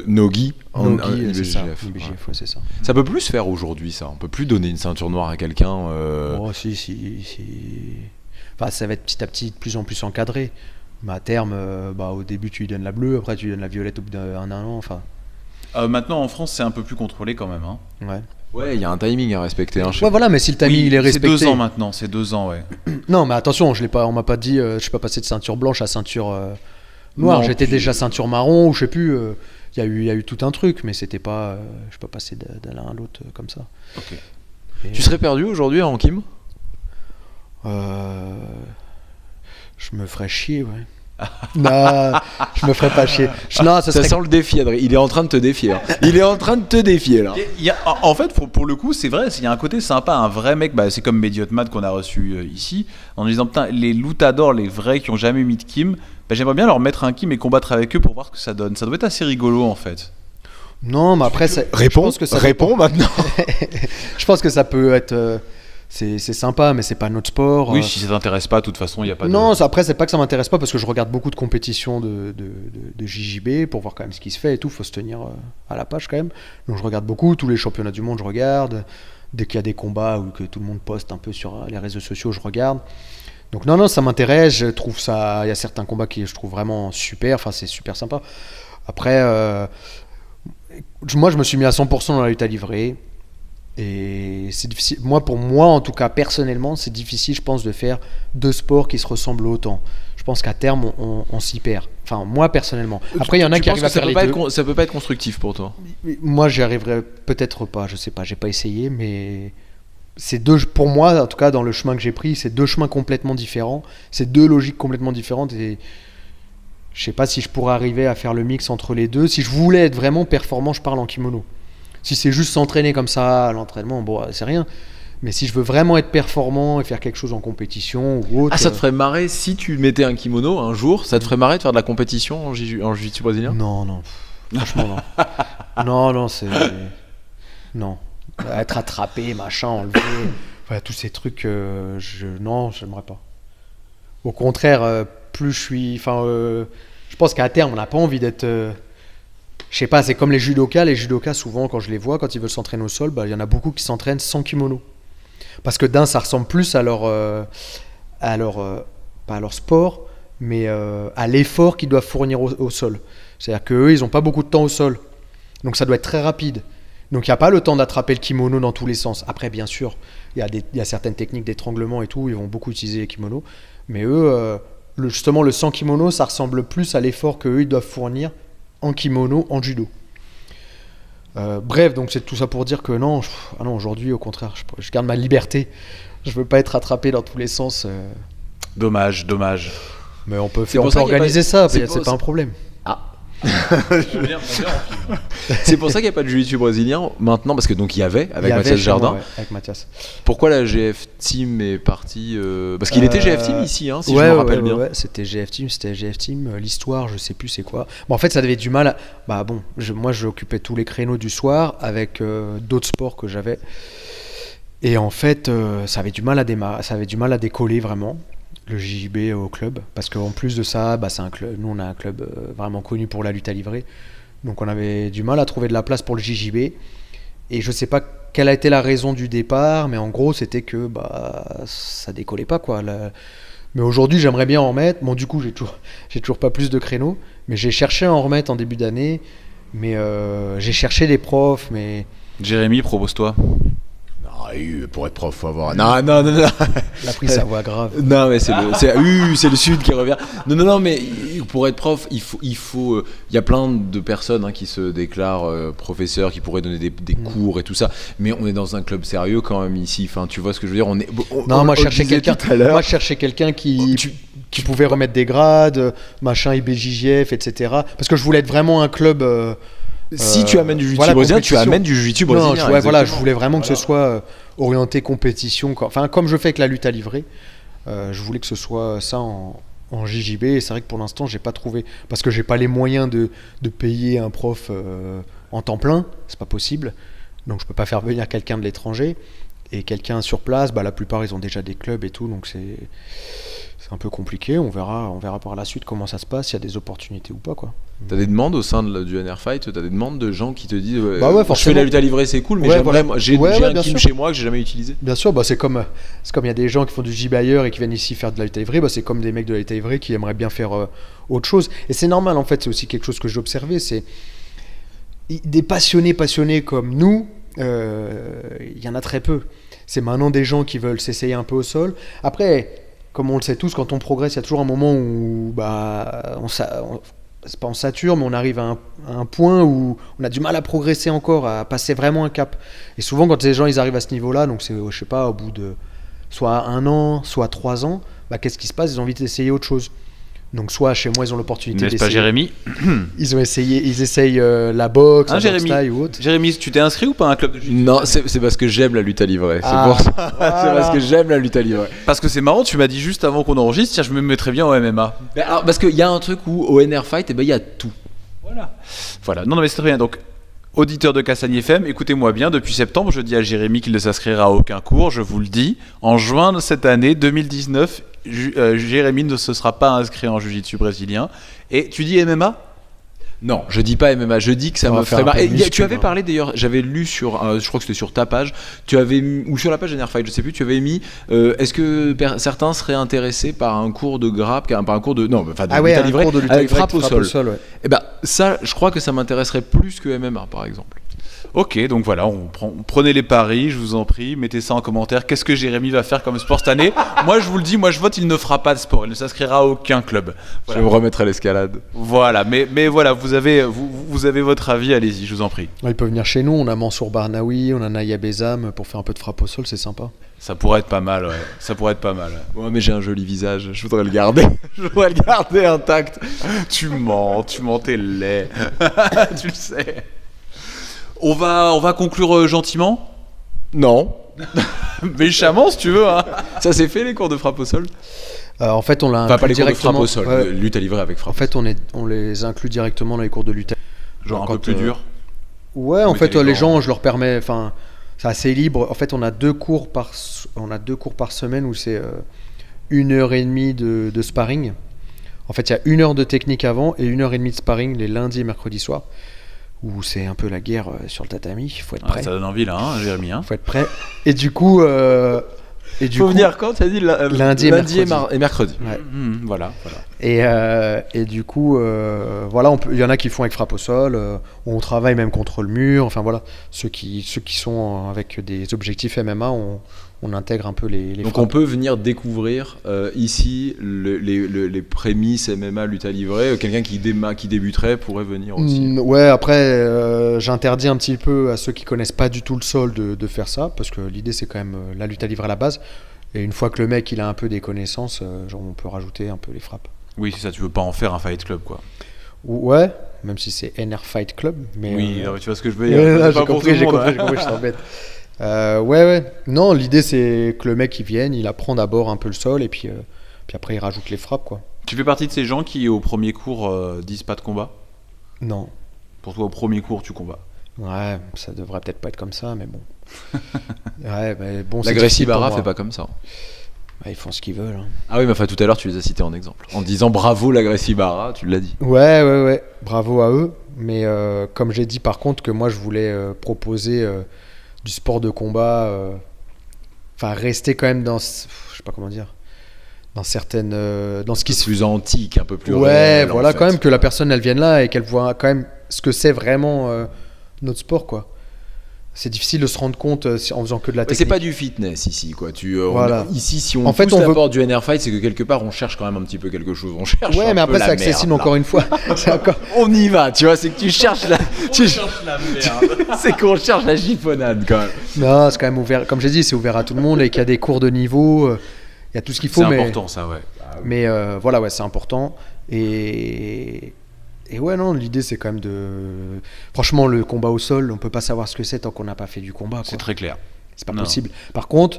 Nogi en Nogi, c'est ça. IBJJF. IBJF, Ouais. ouais, c'est ça. Ça peut plus se faire aujourd'hui, ça. On peut plus donner une ceinture noire à quelqu'un. Oh, si. Enfin, ça va être petit à petit de plus en plus encadré. Mais à terme, au début, tu lui donnes la bleue, après, tu lui donnes la violette au bout d'un an. Enfin, Maintenant, en France, c'est un peu plus contrôlé quand même. Hein. ouais. Ouais, il y a un timing à respecter. Hein, Ouais, voilà, mais si le timing Oui, il est c'est respecté. 2 ans maintenant, c'est 2 ans, ouais. Non, mais attention, on m'a pas dit, je suis pas passé de ceinture blanche à ceinture noire. Non, J'étais puis- déjà ceinture marron, ou je sais plus. Il y a eu tout un truc, mais c'était pas. Je suis pas passé de l'un à l'autre comme ça. Ok. Et, Tu serais perdu aujourd'hui en Kim? je me ferais chier, ouais. Non, je me ferais pas chier. Non, ça Ça serait. sent le défi, Adrien. Il est en train de te défier. Hein. Il est en train de te défier là. En fait, pour le coup, c'est vrai, il y a un côté sympa, un vrai mec, c'est comme Mediotmad qu'on a reçu ici, en disant putain, les loutadors, les vrais qui ont jamais mis de Kim, j'aimerais bien leur mettre un Kim et combattre avec eux pour voir ce que ça donne. Ça doit être assez rigolo en fait. Non, mais après, je pense que ça Réponds maintenant. Je pense que ça peut être. C'est sympa, mais c'est pas notre sport. Oui, si ça t'intéresse pas, de toute façon, il n'y a pas Non, de. après, c'est pas que ça m'intéresse pas parce que je regarde beaucoup de compétitions de JJB pour voir quand même ce qui se fait et tout. Faut se tenir à la page quand même. Donc je regarde beaucoup, tous les championnats du monde, je regarde. Dès qu'il y a des combats ou que tout le monde poste un peu sur les réseaux sociaux, je regarde. Donc non, ça m'intéresse. Je trouve ça. Il y a certains combats qui je trouve vraiment super. Enfin, c'est super sympa. Après, moi, je me suis mis à 100% dans la lutte à livrer. Et c'est difficile. Pour moi, en tout cas, personnellement, c'est difficile, je pense, de faire deux sports qui se ressemblent autant. Je pense qu'à terme, on s'y perd. Enfin, moi, personnellement. Après, il y en a qui arrivent à faire les deux. Ça peut pas être constructif pour toi. Moi, j'y arriverai peut-être pas. Je sais pas. J'ai pas essayé, mais c'est deux. Pour moi, en tout cas, dans le chemin que j'ai pris, c'est deux chemins complètement différents. C'est deux logiques complètement différentes. Et je sais pas si je pourrais arriver à faire le mix entre les deux. Si je voulais être vraiment performant, je parle en kimono. Si c'est juste s'entraîner comme ça, l'entraînement, bon, c'est rien. Mais si je veux vraiment être performant et faire quelque chose en compétition ou autre. Ah, ça te ferait marrer si tu mettais un kimono un jour? Ça te ferait marrer de faire de la compétition en jiu-jitsu brésilien? Non. Franchement, non. Non, c'est. Non. Être attrapé, machin, enlevé. Voilà, tous ces trucs, non, j'aimerais pas. Au contraire, plus je suis. Enfin, je pense qu'à terme, on n'a pas envie d'être. Je sais pas, c'est comme les judokas. Les judokas, souvent, quand je les vois, quand ils veulent s'entraîner au sol, il y en a beaucoup qui s'entraînent sans kimono. Parce que ça ressemble plus à leur pas à leur sport, mais à l'effort qu'ils doivent fournir au sol. C'est-à-dire qu'eux, ils n'ont pas beaucoup de temps au sol. Donc ça doit être très rapide. Donc il n'y a pas le temps d'attraper le kimono dans tous les sens. Après, bien sûr, il y a certaines techniques d'étranglement et tout, ils vont beaucoup utiliser les kimonos. Mais eux, justement, le sans kimono, ça ressemble plus à l'effort qu'eux, ils doivent fournir en kimono, en judo. Bref, donc c'est tout ça pour dire que non, aujourd'hui, au contraire, je garde ma liberté. Je veux pas être attrapé dans tous les sens. Dommage. Mais on peut C'est pour ça qu'il y a organiser pas- ça, c'est c'est pour- pas un problème. C'est pour ça qu'il n'y a pas de jiu-jitsu brésilien maintenant, parce que donc il y avait avec Il y avait Mathias chez moi, Jardin. ouais, avec Mathias. Pourquoi la GF Team est partie parce qu'il était GF Team ici, hein, si je Ouais, me ouais, rappelle ouais, bien. ouais, c'était GF Team. L'histoire, je sais plus c'est quoi. Bon, en fait, ça avait du mal. Bah bon, moi, j'occupais tous les créneaux du soir avec d'autres sports que j'avais. Et en fait, ça avait du mal à démarrer, ça avait du mal à décoller vraiment le JJB au club, parce qu'en plus de ça, bah, c'est un club. Nous, on a un club vraiment connu pour la lutte à livrer, donc on avait du mal à trouver de la place pour le JJB. Et je sais pas quelle a été la raison du départ, mais en gros, c'était que bah ça décollait pas quoi. Mais aujourd'hui, j'aimerais bien en remettre. Bon, du coup, j'ai toujours pas plus de créneaux, mais j'ai cherché à en remettre en début d'année. Mais j'ai cherché des profs, mais Jérémy, propose-toi. Pour être prof, faut avoir. Non, non, non, non. il a pris sa voix grave. Non, mais c'est le Sud qui revient. Non, non, non, mais pour être prof, il y a plein de personnes hein, qui se déclarent professeurs, qui pourraient donner des cours et tout ça. Mais on est dans un club sérieux quand même ici. Enfin, tu vois ce que je veux dire. Moi, je cherchais quelqu'un qui pouvait remettre des grades, machin, IBJJF, etc. Parce que je voulais être vraiment un club. Si tu amènes du jiu-jitsu brésilien, tu amènes du jiu-jitsu brésilien. Non, voilà, je voulais vraiment que ce soit orienté compétition. Enfin, comme je fais avec la lutte à livrer, je voulais que ce soit ça en JJB. Et c'est vrai que pour l'instant, j'ai pas trouvé. Parce que j'ai pas les moyens de payer un prof en temps plein. C'est pas possible. Donc, je peux pas faire venir quelqu'un de l'étranger. Et quelqu'un sur place, bah, la plupart, ils ont déjà des clubs et tout. Donc, c'est un peu compliqué. On verra par la suite comment ça se passe, s'il y a des opportunités ou pas, quoi. T'as des demandes au sein du NR Fight, t'as des demandes de gens qui te disent bah ouais, je fais la lutte à livrer, c'est cool, mais j'ai un team chez moi que j'ai jamais utilisé. Bien sûr, bah c'est comme il y a des gens qui font du JB ailleurs et qui viennent ici faire de la lutte à livrer, bah c'est comme des mecs de la lutte à livrer qui aimeraient bien faire autre chose. Et c'est normal en fait, c'est aussi quelque chose que j'ai observé, c'est des passionnés comme nous, il y en a très peu. C'est maintenant des gens qui veulent s'essayer un peu au sol. Après, comme on le sait tous, quand on progresse, il y a toujours un moment où bah c'est pas on sature, mais on arrive à un point où on a du mal à progresser encore, à passer vraiment un cap. Et souvent, quand les gens ils arrivent à ce niveau-là, donc c'est, je sais pas, au bout de soit 1 an, soit 3 ans, bah, qu'est-ce qui se passe ? Ils ont envie d'essayer autre chose. Donc soit chez moi, ils ont l'opportunité N'est-ce d'essayer. pas, Jérémy ? Ils essayent la boxe, la Jérémy. boxe taille ou autre. Jérémy, tu t'es inscrit ou pas à un club de jiu-jitsu ? Non, c'est parce que j'aime la lutte à livrer. C'est Ah, pour ça. voilà. C'est parce que j'aime la lutte à livrer. Parce que c'est marrant, tu m'as dit juste avant qu'on enregistre, tiens, je me mettrais bien au MMA. Alors, parce qu'il y a un truc où au NR Fight, il y a tout. Voilà, non, mais c'est très bien. Donc, auditeur de Cassagne FM, écoutez-moi bien, depuis septembre, je dis à Jérémy qu'il ne s'inscrira à aucun cours, je vous le dis. En juin de cette année, 2019, Jérémy ne se sera pas inscrit en jiu-jitsu brésilien. Et tu dis MMA ? Non, je dis pas MMA, je dis que ça On va me faire ferait un peu marrer. de muscu, Tu avais hein. parlé d'ailleurs, j'avais lu sur, je crois que c'était sur ta page, ou sur la page NR Fight, je sais plus, tu avais mis, est-ce que certains seraient intéressés par un cours de grappe, par un cours de, non, enfin de lutte à livrer, avec frappe au sol. Ouais. Et ben ça, je crois que ça m'intéresserait plus que MMA par exemple. Ok, donc voilà, prenez les paris, je vous en prie, mettez ça en commentaire. Qu'est-ce que Jérémy va faire comme sport cette année ? Moi, je vous le dis, moi je vote, il ne fera pas de sport, il ne s'inscrira à aucun club. Voilà. Je me remettrai à l'escalade. Voilà, mais voilà, vous avez votre avis, allez-y, je vous en prie. Ouais, ils peuvent venir chez nous, on a Mansour Barnaoui, on a Naya Bezam pour faire un peu de frappe au sol, c'est sympa. Ça pourrait être pas mal, ouais. Ça pourrait être pas mal. Ouais, mais j'ai un joli visage, je voudrais le garder. Je voudrais le garder intact. Tu mens, t'es laid. Tu le sais. On va conclure gentiment. Non. Méchamment, si tu veux. Hein. Ça s'est fait les cours de frappe au sol. En fait, on l'a Enfin, pas inclus les cours de frappe directement. au sol, Ouais. lutte à livrer avec frappe. En fait, on les inclut directement dans les cours de lutte. Genre un Quand, peu plus dur. Ouais, en Mettez fait, les les gants. gens, je leur permets, enfin, c'est assez libre. En fait, on a 2 cours par semaine où c'est 1h30 de sparring. En fait, il y a 1 heure de technique avant et 1h30 de sparring les lundis et mercredis soirs, où c'est un peu la guerre sur le tatami. Il faut être prêt. Ça donne envie là, hein, Jérémy. Hein. Faut être prêt. Et du coup, Faut venir quand tu as dit lundi et mercredi. Ouais. Voilà. Et du coup, voilà, il y en a qui font avec frappe au sol, on travaille même contre le mur, enfin voilà, ceux qui sont avec des objectifs MMA, on intègre un peu les Donc frappes. on peut venir découvrir ici les prémices MMA lutte à livrer. Quelqu'un qui débuterait pourrait venir aussi. Ouais, après, j'interdis un petit peu à ceux qui connaissent pas du tout le sol de faire ça, parce que l'idée c'est quand même la lutte à livrer à la base. Et une fois que le mec il a un peu des connaissances, genre on peut rajouter un peu les frappes. Oui, c'est ça, tu veux pas en faire un fight club, quoi. Ouais, même si c'est NR Fight Club. Mais, Oui, non, mais tu vois ce que je veux ouais, dire. non, C'est j'ai pas pour compris, tout le monde, j'ai compris, je t'embête. Ouais. Non, l'idée c'est que le mec il vienne, il apprend d'abord un peu le sol et puis après il rajoute les frappes quoi. Tu fais partie de ces gens qui, au premier cours, disent pas de combat. Non. Pour toi, au premier cours, tu combats. Ouais, ça devrait peut-être pas être comme ça, mais bon. Ouais, mais bon. La c'est Gracie difficile pour Barra moi. fait pas comme ça. Bah, ils font ce qu'ils veulent. Hein. Ah oui, mais enfin tout à l'heure tu les as cités en exemple. En disant bravo la Gracie Barra, tu l'as dit. Ouais. Bravo à eux. Mais comme j'ai dit par contre que moi je voulais proposer du sport de combat, enfin rester quand même dans, je sais pas comment dire, dans certaines, dans ce qui se Plus antique, un peu plus ouais, réel, voilà, en fait. quand même que la personne elle vienne là et qu'elle voit quand même ce que c'est vraiment notre sport quoi. C'est difficile de se rendre compte en faisant que de la Mais technique. c'est pas du fitness ici quoi. Voilà. Ici si on En fait, pousse on la veut- porte du NR Fight, c'est que quelque part on cherche quand même un petit peu quelque chose. On cherche Ouais, un mais peu après la c'est accessible merde, là. encore une fois. C'est encore... On y va, tu vois, c'est que tu cherches la la merde. c'est qu'on cherche la chiffonnade quand même. Non, c'est quand même ouvert. Comme j'ai dit, c'est ouvert à tout le monde et qu'il y a des cours de niveau. Il y a tout ce qu'il faut, C'est mais important, ça, ouais. mais voilà, ouais, c'est important. Et ouais, non, l'idée c'est quand même de. Franchement, le combat au sol, on peut pas savoir ce que c'est tant qu'on n'a pas fait du combat. C'est Quoi. très clair. C'est pas Non. possible. Par contre,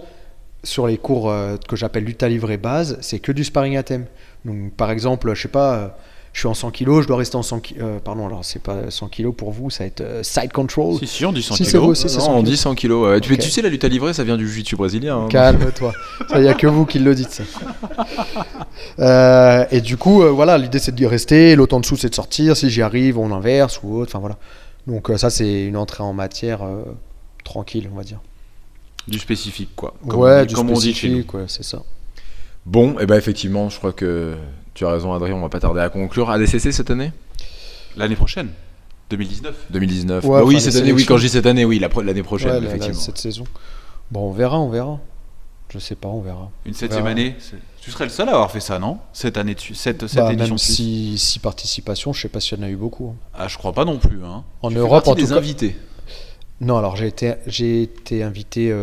sur les cours que j'appelle lutte livrée base, c'est que du sparring à thème. Donc, par exemple, je sais pas, je suis en 100 kg, je dois rester en 100 kg. Pardon, alors c'est pas 100 kg pour vous, ça va être side control. Si, on dit 100 Si, c'est kilos. vous aussi, c'est Non, 100 on kilos. dit 100 kilos. Ouais. Ok. Tu sais, la lutte à livrer, ça vient du jiu-jitsu brésilien. Hein. Calme-toi. Ça, y a que vous qui le dites, ça. Et du coup, voilà, l'idée c'est de rester. L'autre en dessous, c'est de sortir. Si j'y arrive, on inverse ou autre. Enfin voilà. Donc ça, c'est une entrée en matière tranquille, on va dire. Du spécifique, quoi. Du comme on dit chez nous. spécifique, ouais, c'est ça. Bon, et ben effectivement, je crois que tu as raison, Adrien. On va pas tarder à conclure. ADCC cette année L'année prochaine, 2019. 2019. Ouais, Bah oui, enfin, cette les année. Oui, sélections. quand je dis cette année, oui, l'année prochaine, Ouais, effectivement. cette saison. Bon, on verra. Je sais pas, on verra. Une On 7e verra. année. Tu serais le seul à avoir fait ça, non? Cette année, cette Bah, édition. même si participations, je sais pas s'il y en a eu beaucoup. hein. Ah, je crois pas non plus. Hein. En Tu fais Europe, partie en tout des cas. invités. Non, alors j'ai été invité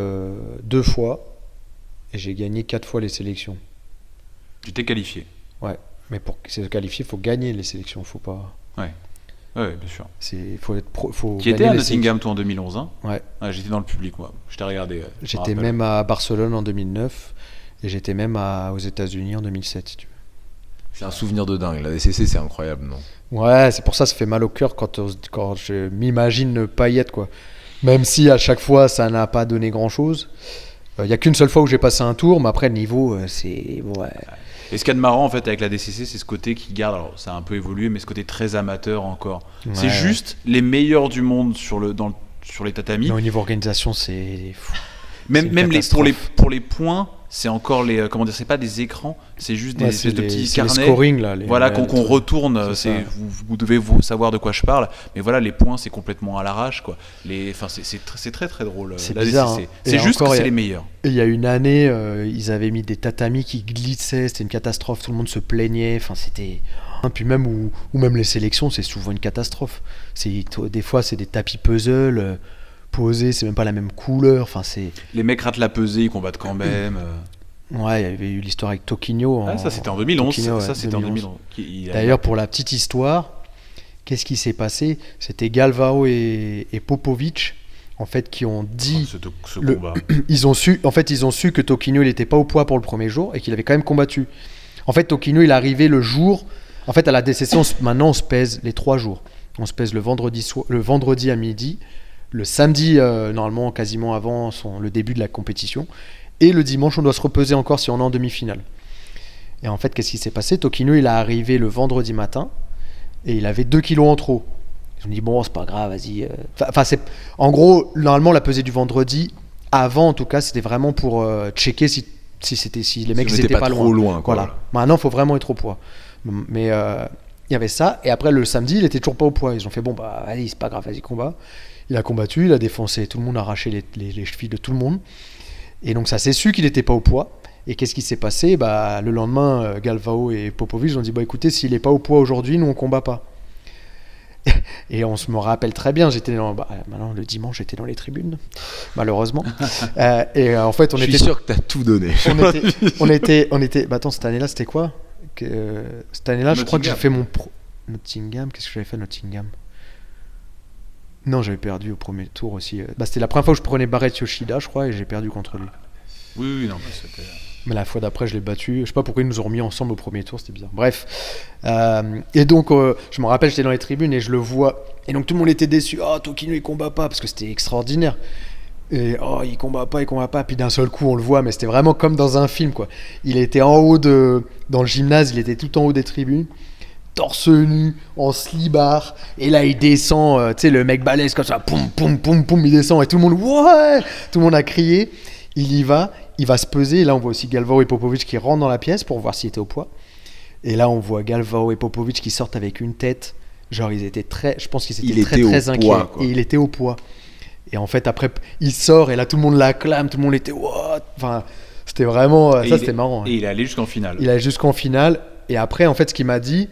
2 fois et j'ai gagné 4 fois les sélections. Tu t'es qualifié. Mais pour se qualifier, il faut gagner les sélections. Faut pas. Ouais, bien sûr. Faut être faut Qui était gagner à les Nottingham, toi, en 2011 hein? Ouais. J'étais dans le public, moi. Je t'ai regardé. je me J'étais rappelle. même à Barcelone en 2009 et j'étais même aux États-Unis en 2007. Si tu C'est un souvenir de dingue. La DCC, c'est incroyable, non? veux. Ouais, c'est pour ça ça fait mal au cœur quand je m'imagine ne pas y être quoi. Même si à chaque fois ça n'a pas donné grand-chose. Il y a qu'une seule fois où j'ai passé un tour, mais après le niveau, c'est ouais. Et ce qu'il y a de marrant, en fait, avec la DCC, c'est ce côté qui garde. Alors, ça a un peu évolué, mais ce côté très amateur encore. C'est Ouais. juste les meilleurs du monde sur les tatamis. Mais au niveau organisation, c'est fou. Même, C'est une même pour catastrophe. les points, c'est encore les. Comment dire, c'est pas des écrans, c'est juste des Ouais, espèces de petits c'est les carnets. scoring là. Voilà, ouais, qu'on les trucs. retourne. C'est ça. Vous devez savoir de quoi je parle. Mais voilà, les points, c'est complètement à l'arrache, quoi. C'est très très drôle. C'est la bizarre, DCC. hein. C'est Et juste encore, que il y c'est a- les meilleurs. Et il y a une année, ils avaient mis des tatamis qui glissaient, c'était une catastrophe, tout le monde se plaignait, enfin c'était... Puis même, ou même les sélections, c'est souvent une catastrophe. Des fois, c'est des tapis puzzle, posés, c'est même pas la même couleur, enfin c'est... Les mecs ratent la pesée, ils combattent quand même. Ouais, il y avait eu l'histoire avec Toquinho. Ah, ça, c'était en 2011. Toquinho, Ça, ouais, c'était en 2011. 2011. D'ailleurs, pour la petite histoire, qu'est-ce qui s'est passé? C'était Galvao et Popovic, en fait, qui ont dit... Ce Le- combat. ils ont su que Toquinho il n'était pas au poids pour le premier jour et qu'il avait quand même combattu. En fait, Toquinho il est arrivé le jour. En fait, à la DCC, maintenant on se pèse les 3 jours. On se pèse le vendredi à midi, le samedi normalement quasiment avant le début de la compétition, et le dimanche on doit se repeser encore si on est en demi-finale. Et en fait, qu'est-ce qui s'est passé? Toquinho il est arrivé le vendredi matin et il avait 2 kilos en trop. Ils ont dit bon, c'est pas grave, vas-y. En gros, normalement la pesée du vendredi, avant en tout cas, c'était vraiment pour checker si les mecs on ils était étaient pas trop loin, quoi, Voilà. Maintenant, il faut vraiment être au poids. Mais il y avait ça. Et après, le samedi, il était toujours pas au poids. Ils ont fait bon, bah, allez, c'est pas grave, vas-y, combat. Il a combattu, il a défoncé. Tout le monde a arraché les chevilles de tout le monde. Et donc, ça s'est su qu'il n'était pas au poids. Et qu'est-ce qui s'est passé? Bah, le lendemain, Galvao et Popovic ont dit bah, écoutez, s'il n'est pas au poids aujourd'hui, nous, on combat pas. Et on se me rappelle très bien, maintenant le dimanche j'étais dans les tribunes, malheureusement. En fait on Je suis était sûr que t'as tout donné. on était. Bah attends, cette année-là, c'était quoi? Cette année-là, je crois que j'ai Nottingham. fait Nottingham. Qu'est-ce que j'avais fait à Nottingham? Non, j'avais perdu au premier tour aussi. C'était la première fois que je prenais Barrett Yoshida, je crois, et j'ai perdu contre lui. Oui, non, mais c'était. Mais la fois d'après, je l'ai battu. Je sais pas pourquoi ils nous ont remis ensemble au premier tour, c'était bizarre. Bref. Et donc, je me rappelle, j'étais dans les tribunes et je le vois. Et donc, tout le monde était déçu. Oh, Tokino, il combat pas, parce que c'était extraordinaire. Et oh, il combat pas. Puis d'un seul coup, on le voit, mais c'était vraiment comme dans un film, quoi. Il était en haut dans le gymnase, il était tout en haut des tribunes. Torse nu, en slibard, et là il descend, tu sais, le mec balèze comme ça, poum, poum, poum, poum, il descend, et tout le monde, ouais, tout le monde a crié, il va se peser, et là on voit aussi Galvao et Popovic qui rentrent dans la pièce pour voir s'il était au poids, et là on voit Galvao et Popovic qui sortent avec une tête, genre ils étaient je pense qu'ils étaient très inquiets, poids, quoi. Et il était au poids, et en fait après il sort, et là tout le monde l'acclame, tout le monde était, what, enfin, c'était vraiment, c'était marrant. Et il est allé jusqu'en finale. Il est allé jusqu'en finale, et après en fait ce qu'il m'a dit,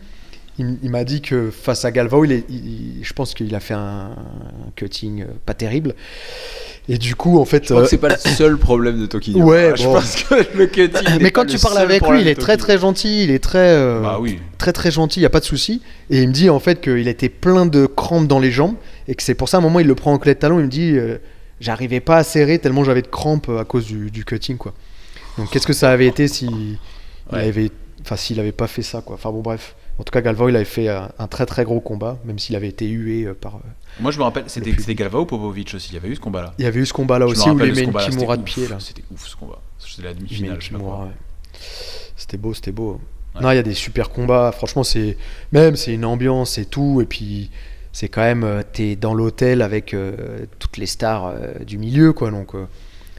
il m'a dit que face à Galvao, je pense qu'il a fait un cutting pas terrible. Et du coup, en fait. Je crois que c'est pas le seul problème de Tokino. Ouais, je bon. pense que le cutting. Mais quand tu parles avec lui, il est très très gentil. Il est très. Bah oui. Très très gentil, il n'y a pas de souci. Et il me dit en fait qu'il était plein de crampes dans les jambes. Et que c'est pour ça, à un moment, il le prend en clé de talon. Il me dit j'arrivais pas à serrer tellement j'avais de crampes à cause du cutting, quoi. Donc qu'est-ce que ça avait été s'il avait pas fait ça, quoi. Enfin bon, bref. En tout cas, Galvao, il avait fait un très très gros combat, même s'il avait été hué par. Moi, je me rappelle, c'était Galvao ou Popovic aussi. Il y avait eu ce combat-là. Il y avait eu ce combat-là Je me aussi où rappelle il de ce met une combat-là, Kimura de c'était pied ouf. là. C'était ouf ce combat. C'était la Il met une demi-finale, je sais pas Kimura, quoi. ouais. C'était beau. Ouais. Non, il y a des super combats. Franchement, c'est une ambiance et tout. Et puis, c'est quand même, t'es dans l'hôtel avec toutes les stars du milieu, quoi. Donc,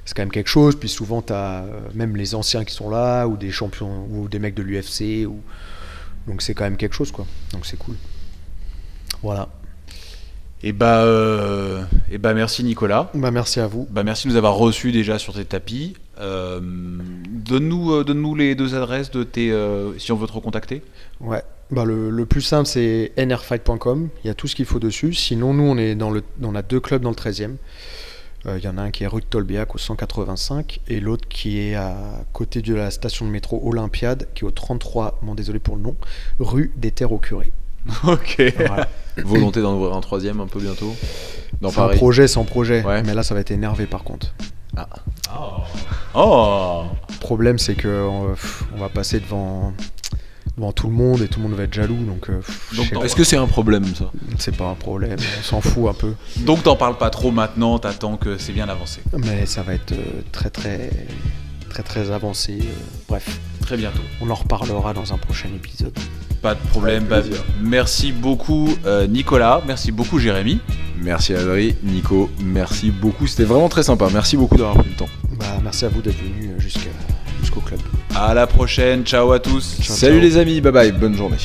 c'est quand même quelque chose. Puis souvent, t'as même les anciens qui sont là, ou des champions, ou des mecs de l'UFC. Donc, c'est quand même quelque chose, quoi. Donc, c'est cool. Voilà. Et bah, merci Nicolas. Bah, merci à vous. Bah, merci de nous avoir reçus déjà sur tes tapis. Donne-nous les deux adresses de si on veut te recontacter. Ouais. Bah, le plus simple, c'est nrfight.com. Il y a tout ce qu'il faut dessus. Sinon, nous, on a 2 clubs dans le 13e. Il y en a un qui est rue de Tolbiac au 185 et l'autre qui est à côté de la station de métro Olympiade, qui est au 33, désolé pour le nom, rue des Terres au Curé. Ok. Voilà. Volonté d'en ouvrir un 3e un peu bientôt. Dans C'est un Paris. projet sans projet, Ouais. mais là ça va être énervé par contre. Oh. Le problème c'est que on va passer devant tout le monde et tout le monde va être jaloux, donc je sais pas. Est-ce que c'est un problème ça? C'est pas un problème, on s'en fout un peu. Donc t'en parles pas trop maintenant, t'attends que c'est bien avancé. Mais ça va être très très très très avancé. Bref, Très bientôt. on en reparlera dans un prochain épisode. Pas de problème. Avec plaisir. Merci beaucoup Nicolas, merci beaucoup Jérémy. Merci Adri, Nico, merci beaucoup. C'était vraiment très sympa. Merci beaucoup d'avoir pris le temps. Bah, merci à vous d'être venus jusqu'au club. À la prochaine, ciao à tous. Ciao, Salut ciao. les amis, bye bye, bonne journée.